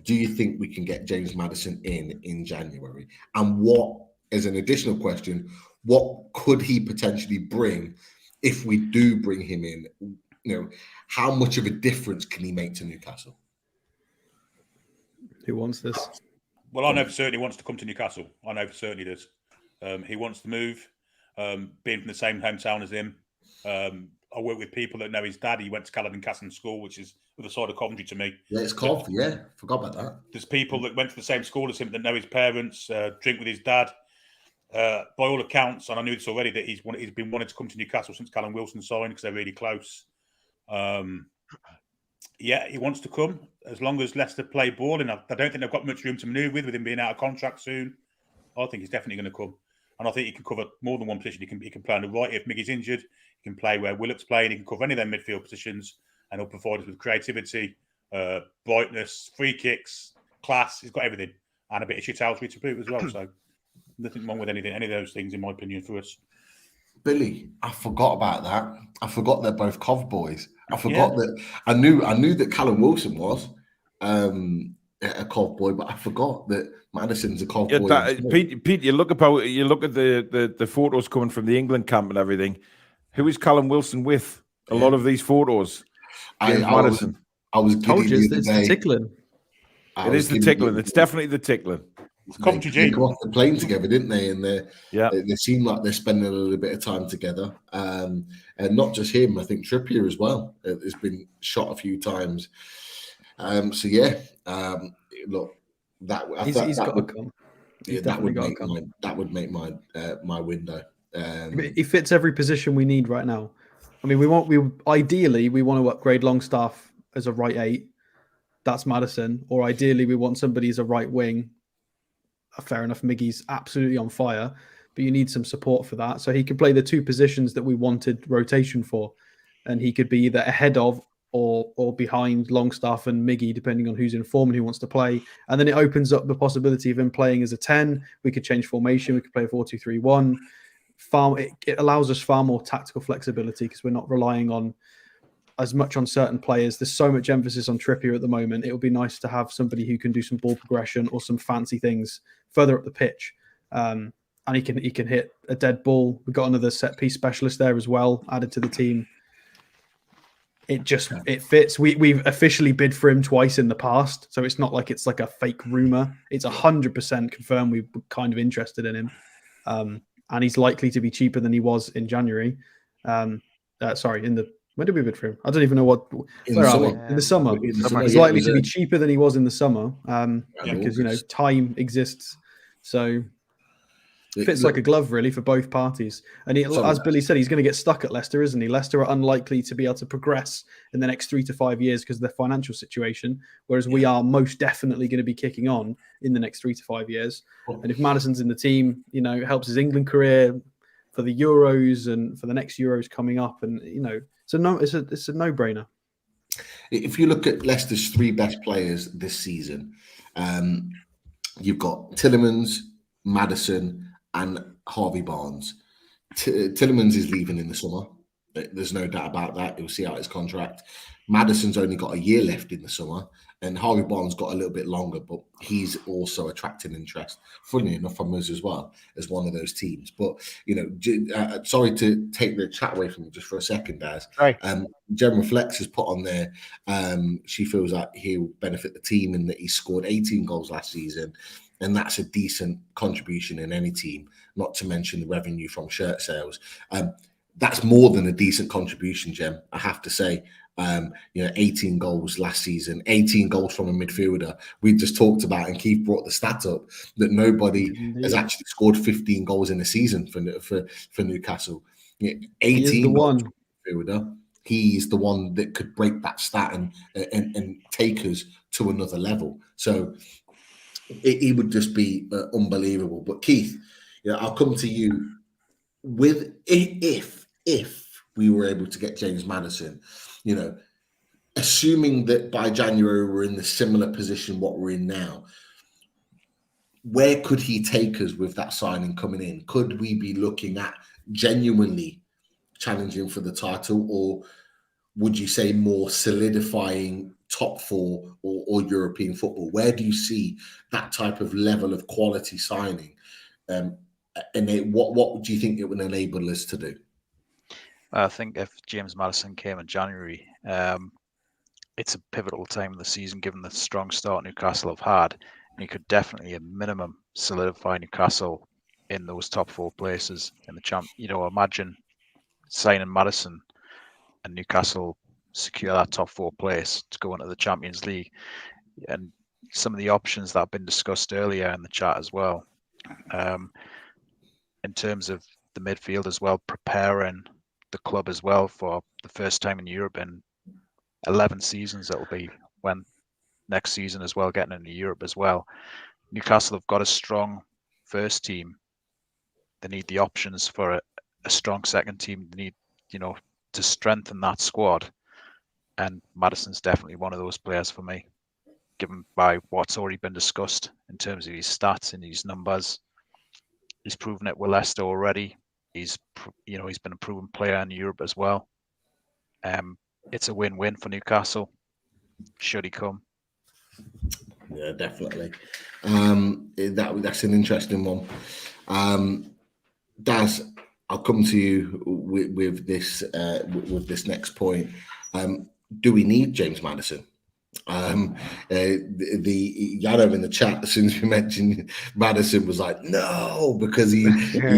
Do you think we can get James Maddison in January? And what, as an additional question, what could he potentially bring if we do bring him in? How much of a difference can he make to Newcastle? Who wants this? Well, I know for certain he wants to come to Newcastle. I know for certain he does. He wants to move, being from the same hometown as him. I work with people that know his dad. He went to Caledon Castle School, which is the other side of Coventry to me. Yeah, it's Cov. Yeah, forgot about that. There's people that went to the same school as him that know his parents, drink with his dad. By all accounts, and I knew this already, that he's been wanting to come to Newcastle since Callum Wilson signed because they're really close. Yeah, he wants to come as long as Leicester play ball, and I don't think they've got much room to maneuver with him being out of contract soon. I think he's definitely going to come, and I think he can cover more than one position. He can play on the right if Miggy's injured. He can play where Willock's playing. He can cover any of their midfield positions, and he'll provide us with creativity, brightness, free kicks, class. He's got everything, and a bit of shithousery to boot as well. So nothing wrong with any of those things, in my opinion, for us. Billy, I forgot about that. I forgot they're both Cov boys. I forgot that. I knew that Callum Wilson was a Cov boy, but I forgot that Maddison's a Cov boy. Pete, you look at the photos coming from the England camp and everything. Who is Callum Wilson with? A lot of these photos. I was told you the it's the tickling. It is the tickling. It's definitely the tickling. Coventry They G. come off the plane together, didn't they? And Yeah. they seem like they're spending a little bit of time together. And not just him, I think Trippier as well has been shot a few times. So yeah, look, He's got to come. He's definitely got to come. That would make my my window. He fits every position we need right now. I mean, ideally we want to upgrade Longstaff as a right 8. That's Maddison. Or ideally we want somebody as a right wing. Fair enough. Miggy's absolutely on fire, but you need some support for that. So he could play the 2 positions that we wanted rotation for, and he could be either ahead of or behind Longstaff and Miggy, depending on who's in form and who wants to play. And then it opens up the possibility of him playing as a 10. We could change formation. We could play 4-2-3-1. It allows us far more tactical flexibility because we're not relying on as much on certain players. There's so much emphasis on Trippier at the moment. It would be nice to have somebody who can do some ball progression or some fancy things further up the pitch. And he can hit a dead ball. We've got another set piece specialist there as well, added to the team. It fits. We've officially bid for him twice in the past, so it's not like it's like a fake rumor. It's 100% confirmed we're kind of interested in him. And he's likely to be cheaper than he was in January. When did we bid for him? I don't even know where are we? In the summer. He's likely to be cheaper than he was in the summer because time exists. So it fits like a glove, really, for both parties. And as Billy said, he's going to get stuck at Leicester, isn't he? Leicester are unlikely to be able to progress in the next 3 to 5 years because of their financial situation, whereas we are most definitely going to be kicking on in the next 3 to 5 years. And if Maddison's in the team, it helps his England career for the Euros and for the next Euros coming up. And, it's a no-brainer. If you look at Leicester's 3 best players this season, you've got Tielemans, Maddison, and Harvey Barnes. Tielemans is leaving in the summer. There's no doubt about that. He'll see out his contract. Maddison's only got a year left in the summer, and Harvey Barnes got a little bit longer, but he's also attracting interest, funnily enough, from us as well as one of those teams. But, sorry to take the chat away from you just for a second, Daz. Right. Gemma Flex has put on there, she feels like he'll benefit the team in that he scored 18 goals last season. And that's a decent contribution in any team, not to mention the revenue from shirt sales. That's more than a decent contribution, Jem, I have to say. 18 goals last season, 18 goals from a midfielder. We just talked about, and Keith brought the stat up, that nobody has actually scored 15 goals in a season for Newcastle. 18 goals from a midfielder. He's the one that could break that stat and take us to another level. So it would just be unbelievable. But Keith, I'll come to you with if we were able to get James Maddison, assuming that by January we're in the similar position what we're in now, where could he take us with that signing coming in? Could we be looking at genuinely challenging for the title, or would you say more solidifying top 4 or European football? Where do you see that type of level of quality signing? And what do you think it would enable us to do? I think if James Maddison came in January, it's a pivotal time of the season given the strong start Newcastle have had. And he could definitely, at minimum, solidify Newcastle in those top 4 places in the champ. Imagine signing Maddison and Newcastle secure that top 4 place to go into the Champions League, and some of the options that have been discussed earlier in the chat as well, in terms of the midfield as well, preparing the club as well for the first time in Europe in 11 seasons. That'll be when next season as well, getting into Europe as well. Newcastle have got a strong first team. They need the options for a strong second team. They need, to strengthen that squad. And Maddison's definitely one of those players for me, given by what's already been discussed in terms of his stats and his numbers. He's proven it with Leicester already. He's been a proven player in Europe as well. It's a win-win for Newcastle, should he come. Yeah, definitely. That's an interesting one. Daz, I'll come to you with this next point. Do we need James Maddison? The Yano in the chat, as soon as we mentioned Maddison, was like, no, because he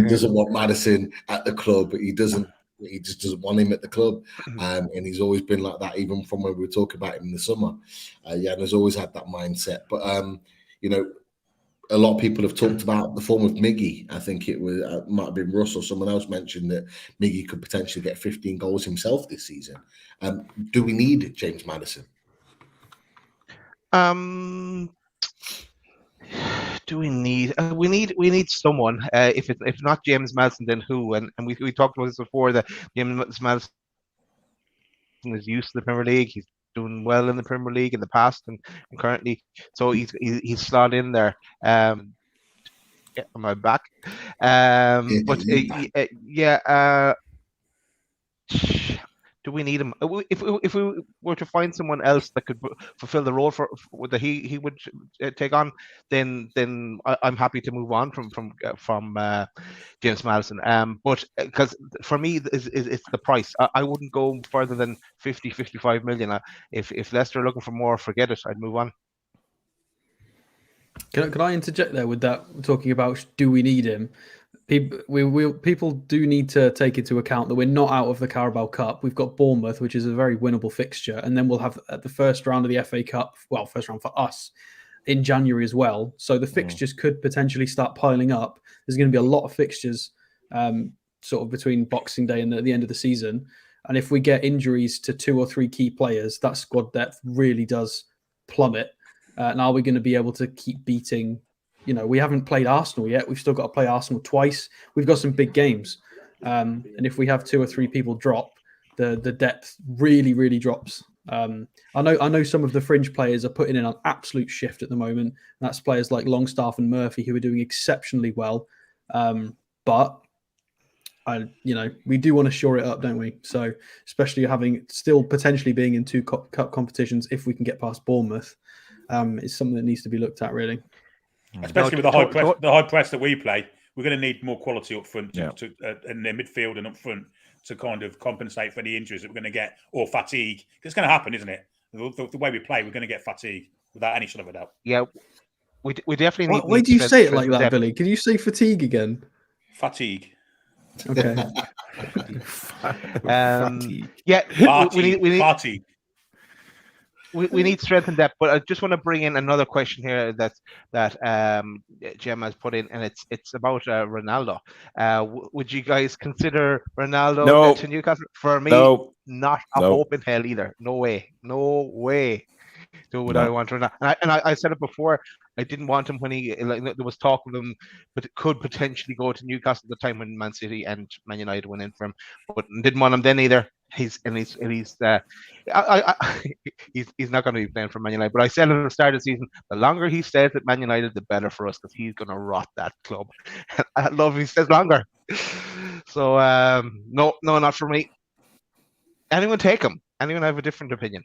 doesn't want Maddison at the club. He just doesn't want him at the club. And he's always been like that, even from when we were talking about him in the summer. Yano's always had that mindset. But a lot of people have talked about the form of Miggy. I think it was might have been Russ or someone else mentioned that Miggy could potentially get 15 goals himself this season. Do we need James Maddison? Do we need? We need someone. If not James Maddison, then who? And we talked about this before. That James Maddison is used to the Premier League. He's doing well in the Premier League in the past and currently, so he's slot in there. Am I back? Do we need him? If we were to find someone else that could fulfill the role that he would take on, then I'm happy to move on from James Maddison. But because for me, it's the price. I wouldn't go further than 55 million. If Leicester are looking for more, forget it. I'd move on. Can I interject there with that? Talking about do we need him? People do need to take into account that we're not out of the Carabao Cup. We've got Bournemouth, which is a very winnable fixture, and then we'll have the first round of the FA Cup. Well, first round for us in January as well. So the fixtures could potentially start piling up. There's going to be a lot of fixtures, sort of between Boxing Day and the end of the season. And if we get injuries to 2 or 3 key players, that squad depth really does plummet. And are we going to be able to keep beating? We haven't played Arsenal yet. We've still got to play Arsenal twice. We've got some big games. And if we have 2 or 3 people drop, the depth really, really drops. I know some of the fringe players are putting in an absolute shift at the moment. That's players like Longstaff and Murphy who are doing exceptionally well. But we do want to shore it up, don't we? So especially having still potentially being in 2 cup competitions, if we can get past Bournemouth, is something that needs to be looked at really. Especially with the high press that we play, we're going to need more quality up front in the midfield and up front to kind of compensate for any injuries that we're going to get or fatigue. It's going to happen, isn't it? The way we play, we're going to get fatigue without any shadow of a doubt. Yeah, we definitely need. Why do you say it like that, Billy? Can you say fatigue again? Fatigue. Okay. Fatigue. Yeah, we need fatigue. We need strength and depth, but I just want to bring in another question here that Gemma has put in, and it's about Ronaldo. Would you guys consider Ronaldo to Newcastle? For me, not a hope in hell either. No way. Would I want Ronaldo? And I said it before. I didn't want him when there was talk of him, but it could potentially go to Newcastle at the time when Man City and Man United went in for him, but didn't want him then either. He's not going to be playing for Man United. But I said at the start of the season, the longer he stays at Man United, the better for us because he's going to rot that club. I love he stays longer. So no, not for me. Anyone take him? Anyone have a different opinion?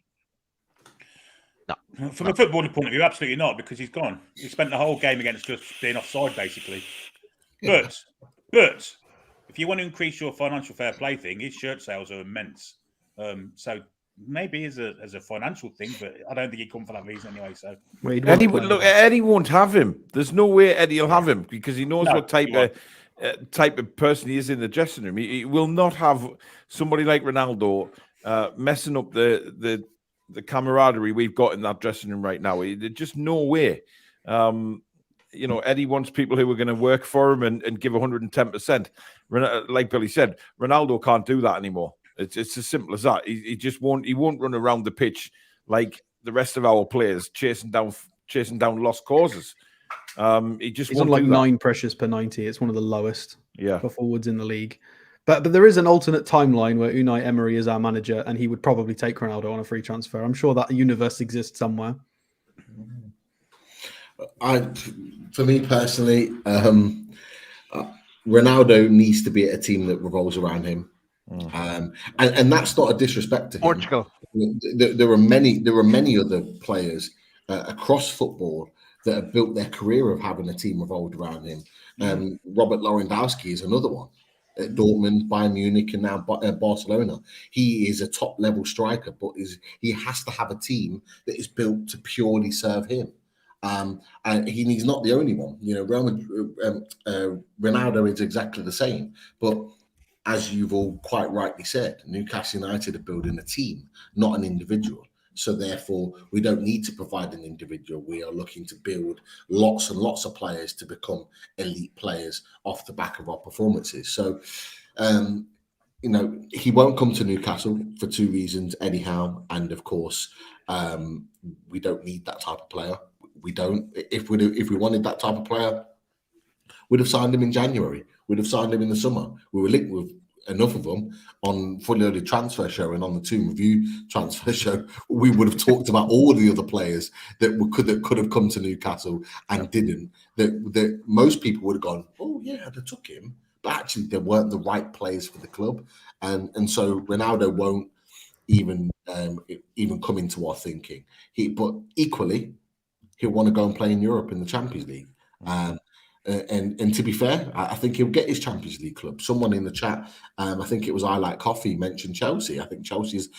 No. From a footballing point of view, absolutely not, because he's gone. He spent the whole game against us being offside, basically. But if you want to increase your financial fair play thing, his shirt sales are immense. So maybe as a financial thing, but I don't think he'd come for that reason anyway. So Eddie won't have him. There's no way Eddie will have him because he knows what type of person he is in the dressing room. He will not have somebody like Ronaldo messing up the camaraderie we've got in that dressing room right now. There's just no way. Eddie wants people who are going to work for him and give 110%. Like Billy said, Ronaldo can't do that anymore. It's as simple as that. He just won't. He won't run around the pitch like the rest of our players chasing down lost causes. He's on like 9 pressures per 90. It's one of the lowest for forwards in the league. But there is an alternate timeline where Unai Emery is our manager, and he would probably take Ronaldo on a free transfer. I'm sure that universe exists somewhere. For me personally, Ronaldo needs to be at a team that revolves around him, and that's not a disrespect to him. Portugal. There are many other players across football that have built their career of having a team revolved around him. Robert Lewandowski is another one. at Dortmund, Bayern Munich, and now Barcelona. He is a top-level striker, but he has to have a team that is built to purely serve him. And he's not the only one. You know, Ronaldo is exactly the same. But as you've all quite rightly said, Newcastle United are building a team, not an individual. So therefore, we don't need to provide an individual. We are looking to build lots and lots of players to become elite players off the back of our performances. So, you know, he won't come to Newcastle for two reasons, anyhow. And of course, we don't need that type of player. We don't. If we wanted that type of player, we'd have signed him in January. We'd have signed him in the summer. We were linked with enough of them on Fully Loaded Transfer Show and on the Toon Review Transfer Show. We would have talked about all the other players that could have come to Newcastle and didn't. That most people would have gone, oh yeah, they took him, but actually they weren't the right players for the club, and so Ronaldo won't even come into our thinking. But equally, he'll want to go and play in Europe in the Champions League. And to be fair, I think he'll get his Champions League club. Someone in the chat, I think it was I Like Coffee, mentioned Chelsea. I think Chelsea is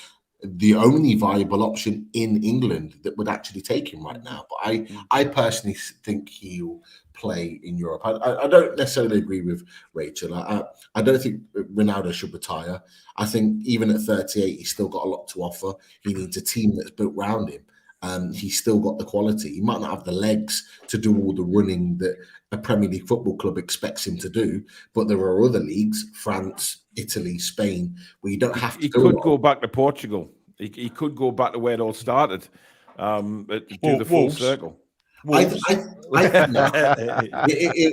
the only viable option in England that would actually take him right now. But I personally think he'll play in Europe. I don't necessarily agree with Rachel. I don't think Ronaldo should retire. I think even at 38, he's still got a lot to offer. He needs a team that's built around him. He's still got the quality. He might not have the legs to do all the running that a Premier League football club expects him to do, but there are other leagues, France, Italy, Spain, where you don't have to. He could go back to Portugal. He could go back to where it all started, do the full circle. I think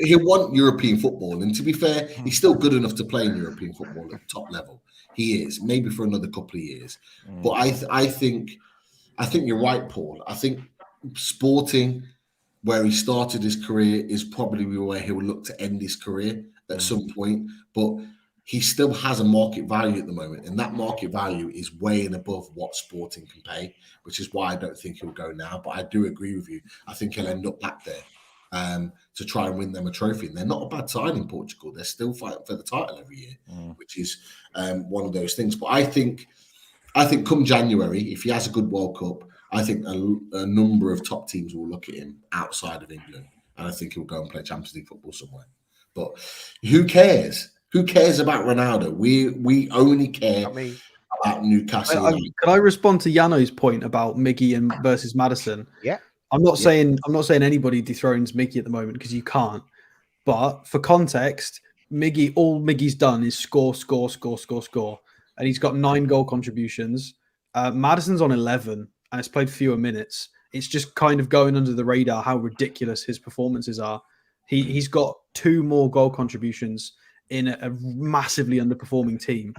he'll want European football, and to be fair, he's still good enough to play in European football at the top level. He is, maybe for another couple of years. But I think you're right, Paul. I think Sporting, where he started his career, is probably where he will look to end his career at some point. But he still has a market value at the moment, and that market value is way and above what Sporting can pay, which is why I don't think he'll go now. But I do agree with you. I think he'll end up back there to try and win them a trophy. And they're not a bad side in Portugal. They're still fighting for the title every year, which is one of those things. But I think come January, if he has a good World Cup, I think a number of top teams will look at him outside of England, and I think he'll go and play Champions League football somewhere. But who cares? Who cares about Ronaldo? We only care about Newcastle. Can I respond to Yano's point about Miggy and versus Maddison? Yeah. I'm not saying anybody dethrones Miggy at the moment, because you can't. But for context, all Miggy's done is score, and he's got 9 goal contributions. Maddison's on 11 and has played fewer minutes. It's just kind of going under the radar how ridiculous his performances are. He's got 2 more goal contributions in a massively underperforming team.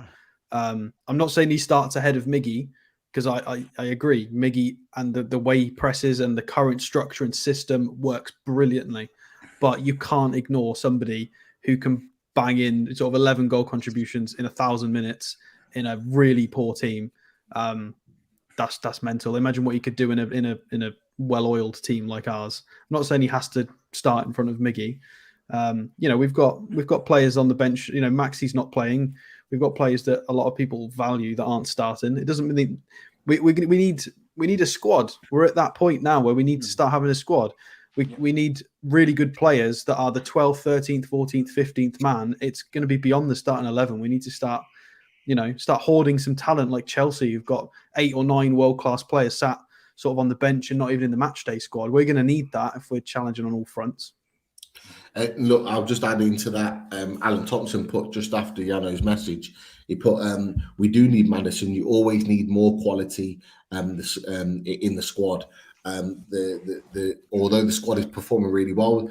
I'm not saying he starts ahead of Miggy, because I agree. Miggy and the way he presses and the current structure and system works brilliantly. But you can't ignore somebody who can bang in sort of 11 goal contributions in 1,000 minutes in a really poor team. That's mental. Imagine what he could do in a well-oiled team like ours. I'm not saying he has to start in front of Miggy. We've got players on the bench. Maxi's not playing. We've got players that a lot of people value that aren't starting. It doesn't mean we need a squad. We're at that point now where we need to start having a squad. We need really good players that are the 12th, 13th, 14th, 15th man. It's going to be beyond the starting 11. We need to start hoarding some talent like Chelsea, who've got 8 or 9 world-class players sat sort of on the bench and not even in the match day squad. We're going to need that if we're challenging on all fronts. Look, I'll just add into that. Alan Thompson put just after Yano's message, he put, we do need Maddison. You always need more quality in the squad. Although the squad is performing really well,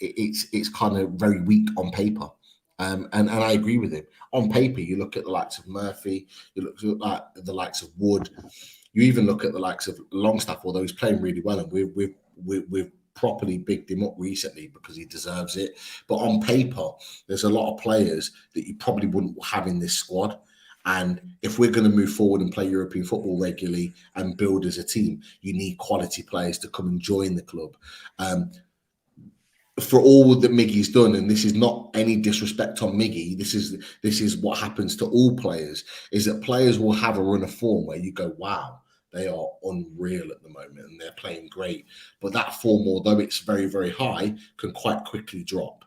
it's kind of very weak on paper. And I agree with him. On paper, you look at the likes of Murphy, you look at the likes of Wood, you even look at the likes of Longstaff, although he's playing really well, and we've properly bigged him up recently because he deserves it. But on paper, there's a lot of players that you probably wouldn't have in this squad. And if we're going to move forward and play European football regularly and build as a team, you need quality players to come and join the club. for all that Miggy's done, and this is not any disrespect on Miggy, this is what happens to all players, is that players will have a run of form where you go, wow, they are unreal at the moment and they're playing great. But that form, although it's very, very high, can quite quickly drop.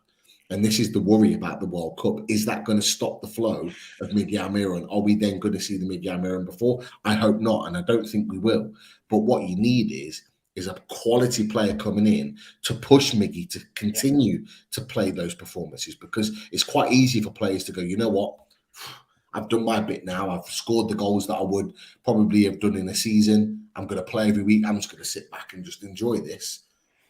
And this is the worry about the World Cup. Is that going to stop the flow of Miggy Almiron? Are we then going to see the Miggy Almiron before? I hope not, and I don't think we will. But what you need is a quality player coming in to push Miggy to continue to play those performances, because it's quite easy for players to go, you know what? I've done my bit now. I've scored the goals that I would probably have done in a season. I'm going to play every week. I'm just going to sit back and just enjoy this.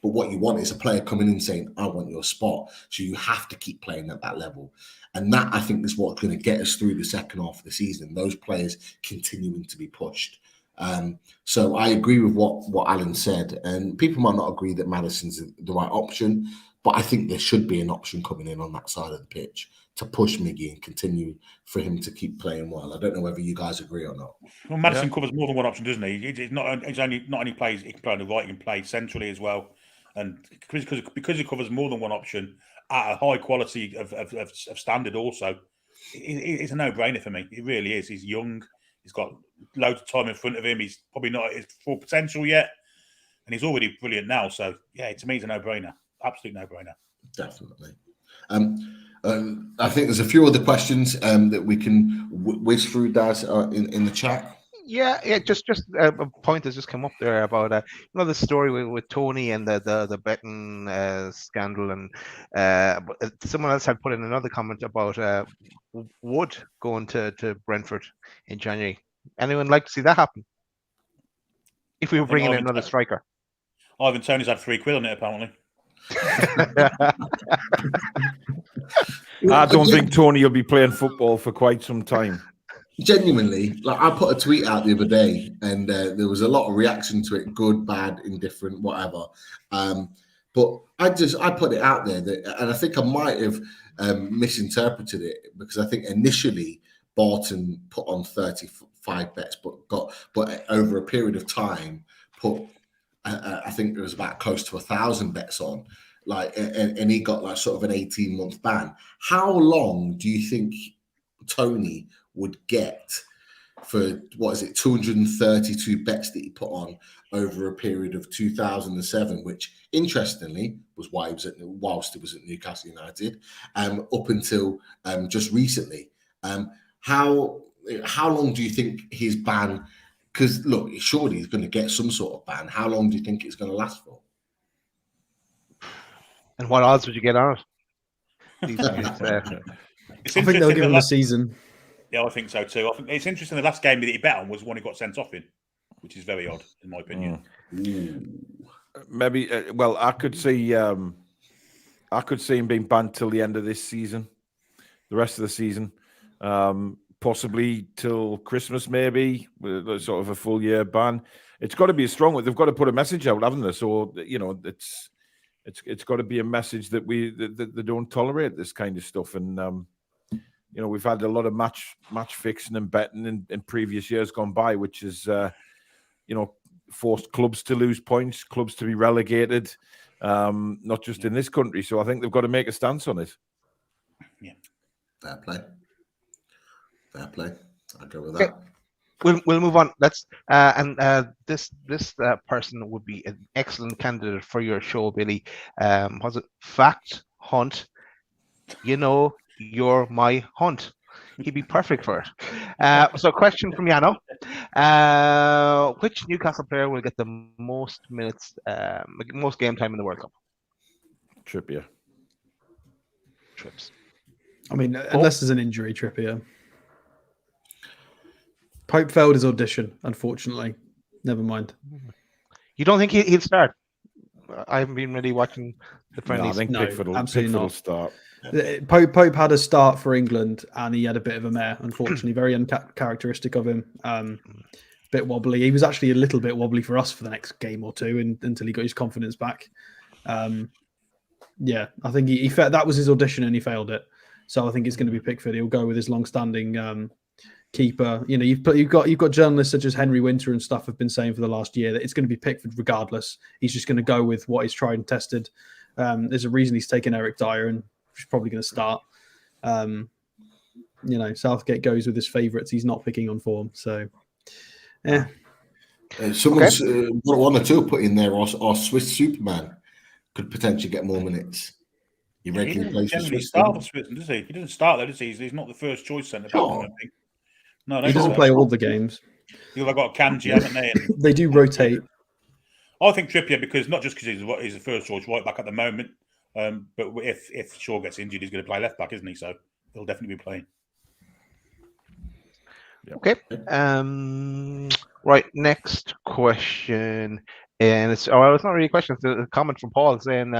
But what you want is a player coming in saying, I want your spot. So you have to keep playing at that level. And that, I think, is what's going to get us through the second half of the season. Those players continuing to be pushed. So I agree with what Alan said. And people might not agree that Maddison's the right option, but I think there should be an option coming in on that side of the pitch to push Miggy and continue for him to keep playing well. I don't know whether you guys agree or not. Well, Maddison covers more than one option, doesn't he? He's not only plays, he can play on the right, he can play centrally as well. And because he covers more than one option at a high quality of standard also, it's a no-brainer for me. It really is. He's young. He's got loads of time in front of him. He's probably not at his full potential yet. And he's already brilliant now. So, yeah, to me, it's a no-brainer. Absolute no-brainer. Definitely. I think there's a few other questions that we can whiz through, Daz, in the chat. Yeah. Just a point that's just come up there about the story with Tony and the betting scandal, and someone else had put in another comment about Wood going to Brentford in January. Anyone like to see that happen? If we were bringing in another striker, Ivan Toney's had £3 on it apparently. I don't think Tony will be playing football for quite some time. Genuinely, like, I put a tweet out the other day, and there was a lot of reaction to it, good, bad, indifferent, whatever. But I put it out there and I think I might have misinterpreted it, because I think initially Barton put on 35 bets, but over a period of time put I think there was about close to 1,000 bets on, like, and he got like sort of an 18-month ban. How long do you think Tony would get for, 232 bets that he put on over a period of 2007, which interestingly was why he was whilst he was at Newcastle United, up until just recently. How long do you think his ban? Because look, surely he's going to get some sort of ban. How long do you think it's going to last for? And what odds would you get on it? I think they'll give him a season. Yeah, I think so too. I think it's interesting. The last game that he bet on was one he got sent off in, which is very odd, in my opinion. Maybe. Well, I could see him being banned till the end of this season, the rest of the season, possibly till Christmas, maybe with sort of a full year ban. It's got to be a strong one. They've got to put a message out, haven't they? So it's got to be a message that they don't tolerate this kind of stuff. And we've had a lot of match fixing and betting in previous years gone by, which is forced clubs to lose points, clubs to be relegated, not just in this country. So I think they've got to make a stance on it. Yeah, fair play. I'll go with that. We'll move on. Let's this person would be an excellent candidate for your show, Billy. Was it Fact Hunt? You're my hunt. He'd be perfect for it. So, question from Yano: which Newcastle player will get the most minutes, most game time in the World Cup? Trippier. Trips. I mean, unless there's an injury, Trippier. Pope failed his audition, unfortunately. Never mind. You don't think he'll start? I haven't been really watching the friendlies. No, I think Pickford will start. Pope had a start for England, and he had a bit of a mare, unfortunately. Very uncharacteristic of him. Bit wobbly. He was actually a little bit wobbly for us for the next game or two until he got his confidence back. Yeah, I think he that was his audition and he failed it. So I think it's going to be Pickford. He'll go with his long-standing keeper. You've got journalists such as Henry Winter and stuff have been saying for the last year that it's going to be Pickford regardless. He's just going to go with what he's tried and tested There's a reason he's taken Eric Dyer, and he's probably going to start. Southgate goes with his favourites. He's not picking on form. So, yeah. Someone's one or two put in there, or Swiss Superman could potentially get more minutes. He regularly plays for Swiss. Start for Switzerland, does he? He doesn't start though, does he? He's not the first choice centre back. Sure. I don't think. No, He doesn't play all the games. They've got Kanji, haven't they? They do rotate. I think Trippier, because he's the first choice right back at the moment. But if Shaw gets injured, he's going to play left back, isn't he? So he'll definitely be playing. Okay. Right. Next question, and it's not really a question. It's a comment from Paul saying,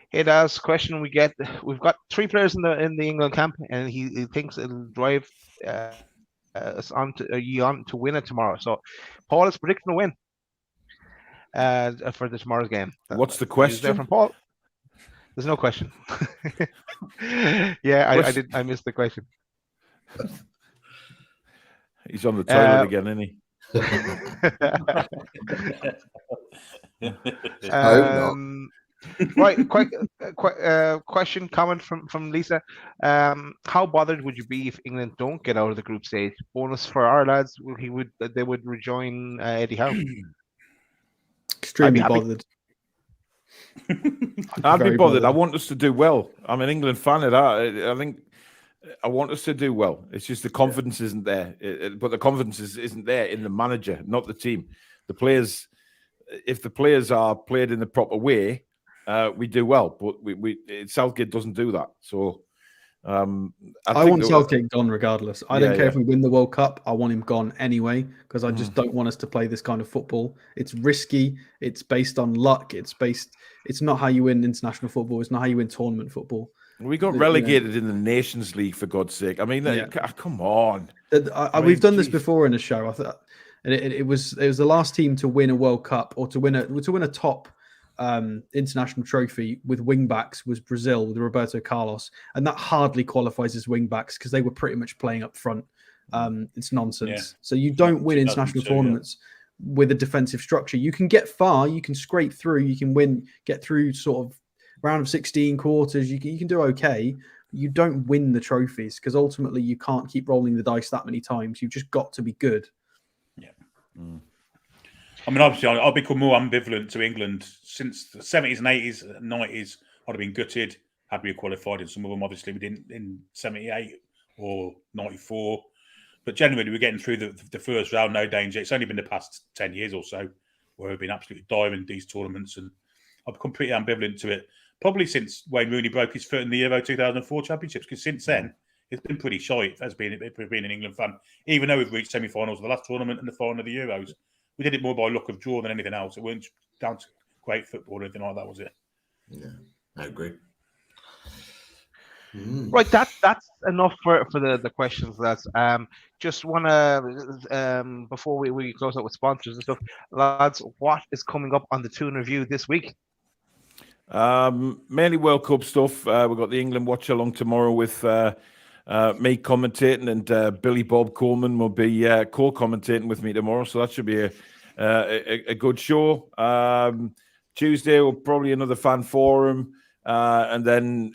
"Hey, that's question we've got 3 players in the England camp, and he thinks it'll drive us on to win it tomorrow." So, Paul is predicting a win for tomorrow's game. What's the question? There from Paul. There's no question. Yeah, I missed the question. He's on the toilet again, isn't he? Right, question, comment from Lisa. How bothered would you be if England don't get out of the group stage? Bonus for our lads, they would rejoin Eddie Howe. Extremely bothered. I'd be bothered. I want us to do well. I'm an England fan. I think I want us to do well. It's just the confidence isn't there. But the confidence isn't there in the manager, not the team. The players, if the players are played in the proper way, we do well. But Southgate doesn't do that. So I want Southgate gone regardless. I don't care if we win the World Cup. I want him gone anyway because I just don't want us to play this kind of football. It's risky. It's based on luck. It's not how you win international football. It's not how you win tournament football. We got relegated in the Nations League, for God's sake. I mean, come on. We've done this before in a show. I thought, and it was the last team to win a World Cup or to win a top international trophy with wing backs was Brazil with Roberto Carlos, and that hardly qualifies as wing backs because they were pretty much playing up front. It's nonsense. Yeah. So you don't win international tournaments with a defensive structure. You can get far, you can scrape through, you can get through sort of round of 16 quarters. You can do okay. You don't win the trophies because ultimately you can't keep rolling the dice that many times. You've just got to be good. Yeah. I mean, obviously, I've become more ambivalent to England since the 70s and 80s and 90s. I'd have been gutted had we qualified in some of them. Obviously, we didn't in 78 or 94. But generally, we're getting through the first round, no danger. It's only been the past 10 years or so where we've been absolutely diving in these tournaments. And I've become pretty ambivalent to it. Probably since Wayne Rooney broke his foot in the Euro 2004 championships, because since then, it's been pretty shy as being an England fan. Even though we've reached semi-finals of the last tournament and the final of the Euros, we did it more by luck of draw than anything else. It weren't down to great football or anything like that, was it? Yeah, I agree. Right, that's enough for the questions. That's just want to before we close out with sponsors and stuff, lads. What is coming up on the Toon review this week? Mainly World Cup stuff. We've got the England watch along tomorrow with me commentating, and Billy Bob Coleman will be co-commentating with me tomorrow. So that should be a good show. Tuesday will probably another fan forum, and then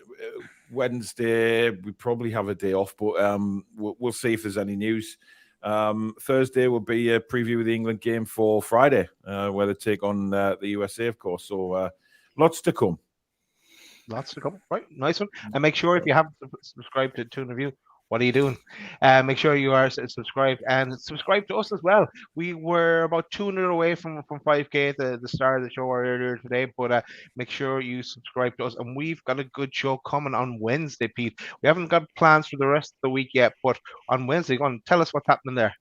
Wednesday we probably have a day off, but we'll see if there's any news. Thursday will be a preview of the England game for Friday, where they take on the USA, of course. So lots to come. Lots to come. Right, nice one. And make sure if you haven't subscribed to Toon Review, what are you doing? Make sure you are subscribed and subscribe to us as well. We were about 200 away from 5K at the start of the show earlier today, but make sure you subscribe to us. And we've got a good show coming on Wednesday, Pete. We haven't got plans for the rest of the week yet, but on Wednesday, go on, tell us what's happening there.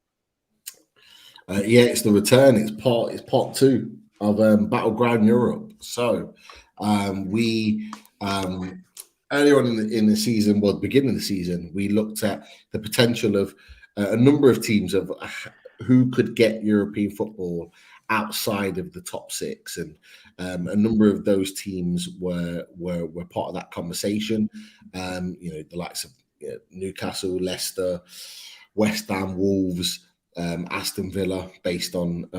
It's the return. It's part 2 of Battleground Europe. So we earlier on in the season, beginning of the season, we looked at the potential of a number of teams of who could get European football outside of the top 6, and a number of those teams were part of that conversation. The likes of Newcastle, Leicester, West Ham, Wolves. Aston Villa based on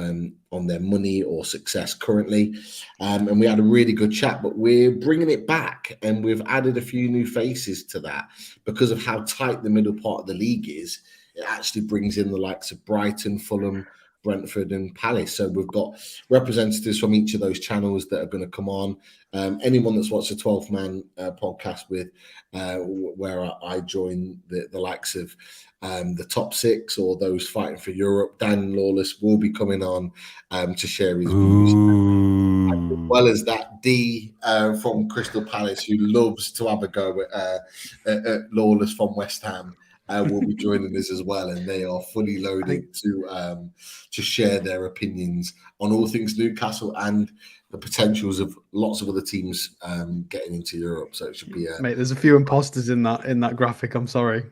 their money or success currently, and we had a really good chat. But we're bringing it back, and we've added a few new faces to that because of how tight the middle part of the league is. It actually brings in the likes of Brighton, Fulham, Brentford and Palace. So we've got representatives from each of those channels that are going to come on. Anyone that's watched the 12-man podcast with where I join the likes of the top six or those fighting for Europe, Dan Lawless will be coming on to share his views. As well as that D from Crystal Palace, who loves to have a go at Lawless from West Ham. Will be joining us as well, and they are fully loaded to share their opinions on all things Newcastle and the potentials of lots of other teams getting into Europe. So it should be mate. There's a few imposters in that graphic. I'm sorry.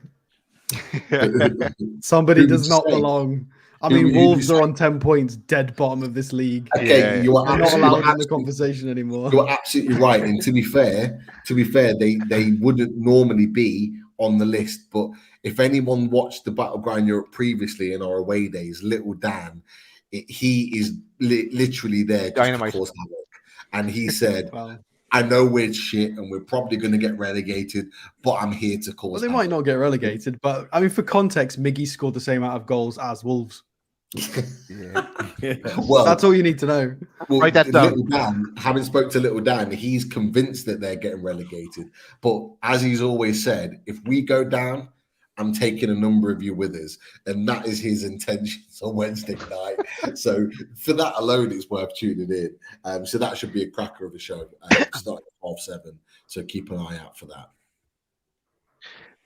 Somebody does not belong. I mean, Wolves are on 10 points, dead bottom of this league. Okay, you are not allowed in the conversation anymore. You're absolutely right. And to be fair, they wouldn't normally be on the list, but if anyone watched the Battleground Europe previously in our away days, little Dan, he is literally there just to cause havoc. And he said, wow. I know we're shit and we're probably going to get relegated, but I'm here to cause Well, they might not get relegated, but I mean, for context, Miggy scored the same amount of goals as Wolves. Well, that's all you need to know. Well, write that down. Little Dan, having spoke to Little Dan, he's convinced that they're getting relegated. But as he's always said, if we go down, I'm taking a number of you with us, and that is his intentions on Wednesday night. So for that alone, it's worth tuning in. So that should be a cracker of a show, starting at 7:30. So keep an eye out for that.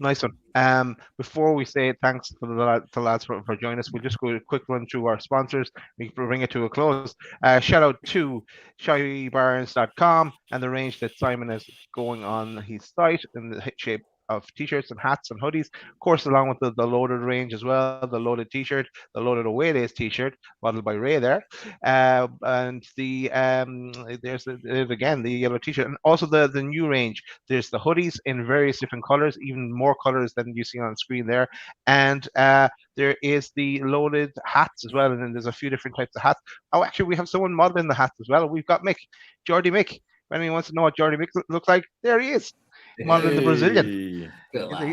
Nice one. Before we say thanks to the lads for joining us, we'll just go a quick run through our sponsors. We can bring it to a close. Shout out to shybarnes.com and the range that Simon is going on his site in the shape of t-shirts and hats and hoodies, of course, along with the loaded range as well, the loaded t-shirt, the loaded away days t-shirt modeled by Ray there, and there's again the yellow t-shirt, and also the new range. There's the hoodies in various different colors, even more colors than you see on screen there, and there is the loaded hats as well, and then there's a few different types of hats. Oh, actually, we have someone modeling the hats as well. We've got Geordie Mick. If anyone wants to know what Geordie Mick looks like, there he is. Modeling the Brazilian.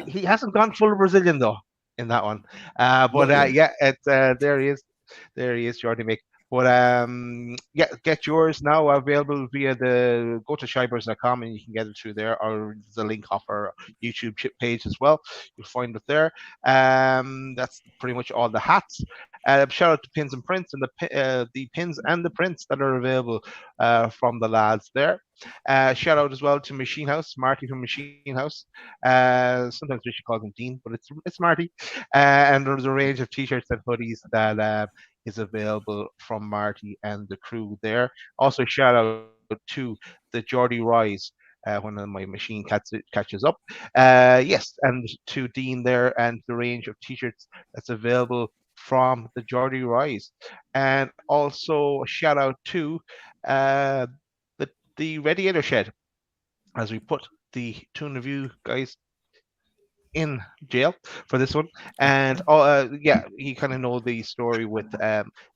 He hasn't gone full Brazilian though in that one. There he is. There he is, Geordie Mick. But get yours now available via go to shybers.com and you can get it through there, or there's a link off our YouTube page as well. You'll find it there. That's pretty much all the hats. Shout out to Pins and Prints and the pins and the prints that are available from the lads there. Shout out as well to Machine House, Marty from Machine House. Sometimes we should call him Dean, but it's Marty. And there's a range of t-shirts and hoodies that is available from Marty and the crew there. Also, shout out to the Geordie Rise when my machine catches up. Yes, and to Dean there and the range of t-shirts that's available from the Geordie Rise. And also a shout out to the Radiator Shed, as we put the Toon Review guys in jail for this one. And you kind of know the story with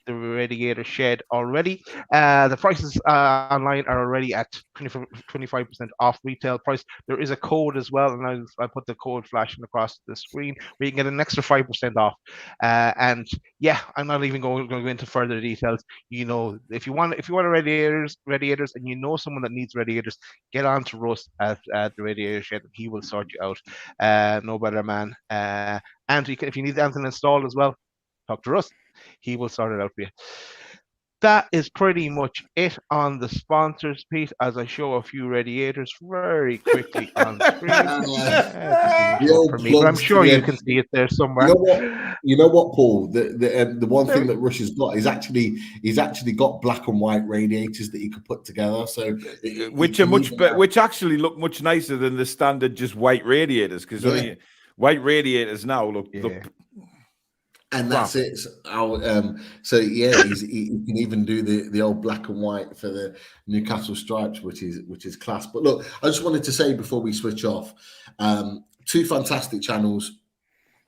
the Radiator Shed already. The prices online are already at 25% off retail price. There is a code as well, and I put the code flashing across the screen where you can get an extra 5% off. And yeah, I'm not even going to go into further details. You know, if you want radiators, and you know someone that needs radiators, get on to Russ at the Radiator Shed. He will sort you out. No better man. And if you need anything installed as well, talk to Russ. He will sort it out for you. That is pretty much it on the sponsors, Pete, as I show a few radiators very quickly on screen. But I'm sure you can see it there somewhere. You know what, Paul? The one thing that Rush has got is he's actually got black and white radiators that he could put together. So which actually look much nicer than the standard just white radiators, because white radiators now look. And that's it. So yeah, he can even do the old black and white for the Newcastle stripes, which is class. But look, I just wanted to say before we switch off, two fantastic channels,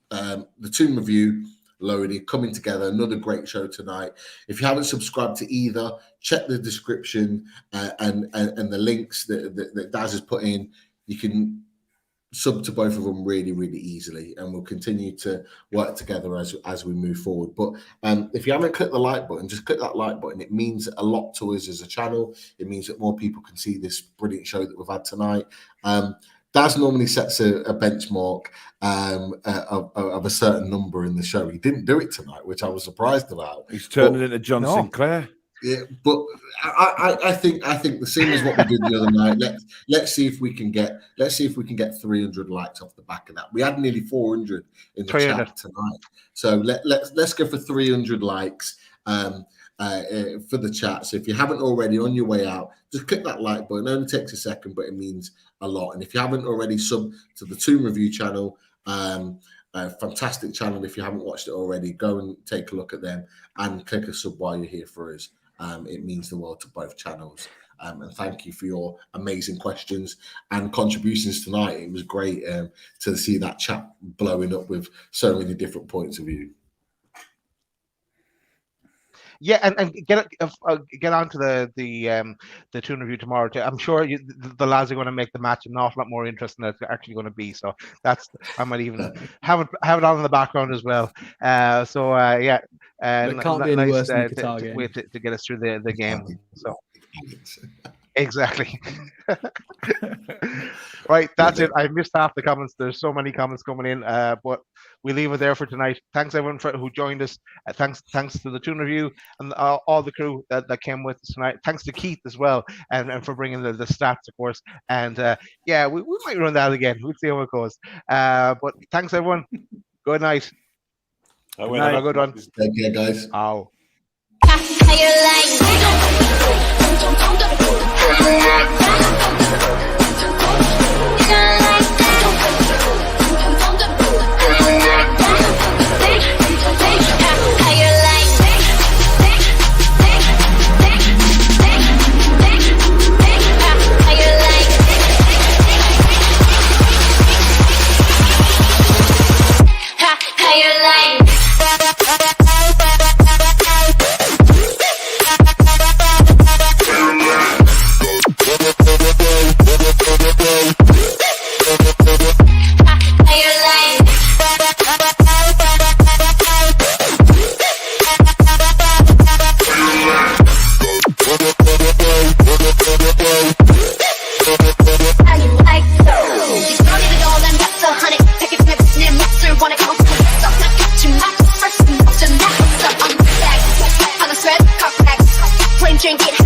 the Toon Review, loaded, coming together. Another great show tonight. If you haven't subscribed to either, check the description and the links that Daz has put in. You can sub to both of them really, really easily, and we'll continue to work together as we move forward. But if you haven't clicked the like button, just click that like button. It means a lot to us as a channel. It means that more people can see this brilliant show that we've had tonight. Daz normally sets a benchmark of a certain number in the show. He didn't do it tonight, which I was surprised about. He's turning into John Sinclair. Yeah, but I think the same as what we did the other night. Let's see if we can get 300 likes off the back of that. We had nearly 400 in the chat tonight, so let's go for 300 likes for the chat. So if you haven't already, on your way out, just click that like button. It only takes a second, but it means a lot. And if you haven't already, sub to the Toon Review channel. Fantastic channel. If you haven't watched it already, go and take a look at them and click a sub while you're here for us. It means the world to both channels. And thank you for your amazing questions and contributions tonight. It was great to see that chat blowing up with so many different points of view. Yeah, and get on to the Toon Review tomorrow. I'm sure the lads are going to make the match an awful lot more interesting than it's actually going to be. So I might even have it on in the background as well. Yeah, it can't be any worse than the Qatar game. Wait to get us through the game. So exactly. Right, that's it. I missed half the comments. There's so many comments coming in, but we leave it there for tonight. Thanks everyone who joined us. Thanks to the Toon Review and all the crew that came with us tonight. Thanks to Keith as well, and for bringing the stats, of course. And yeah, we might run that again. We'll see how it goes. But thanks everyone. Good night. Have a good one. Take care, guys. Ow. Drink it.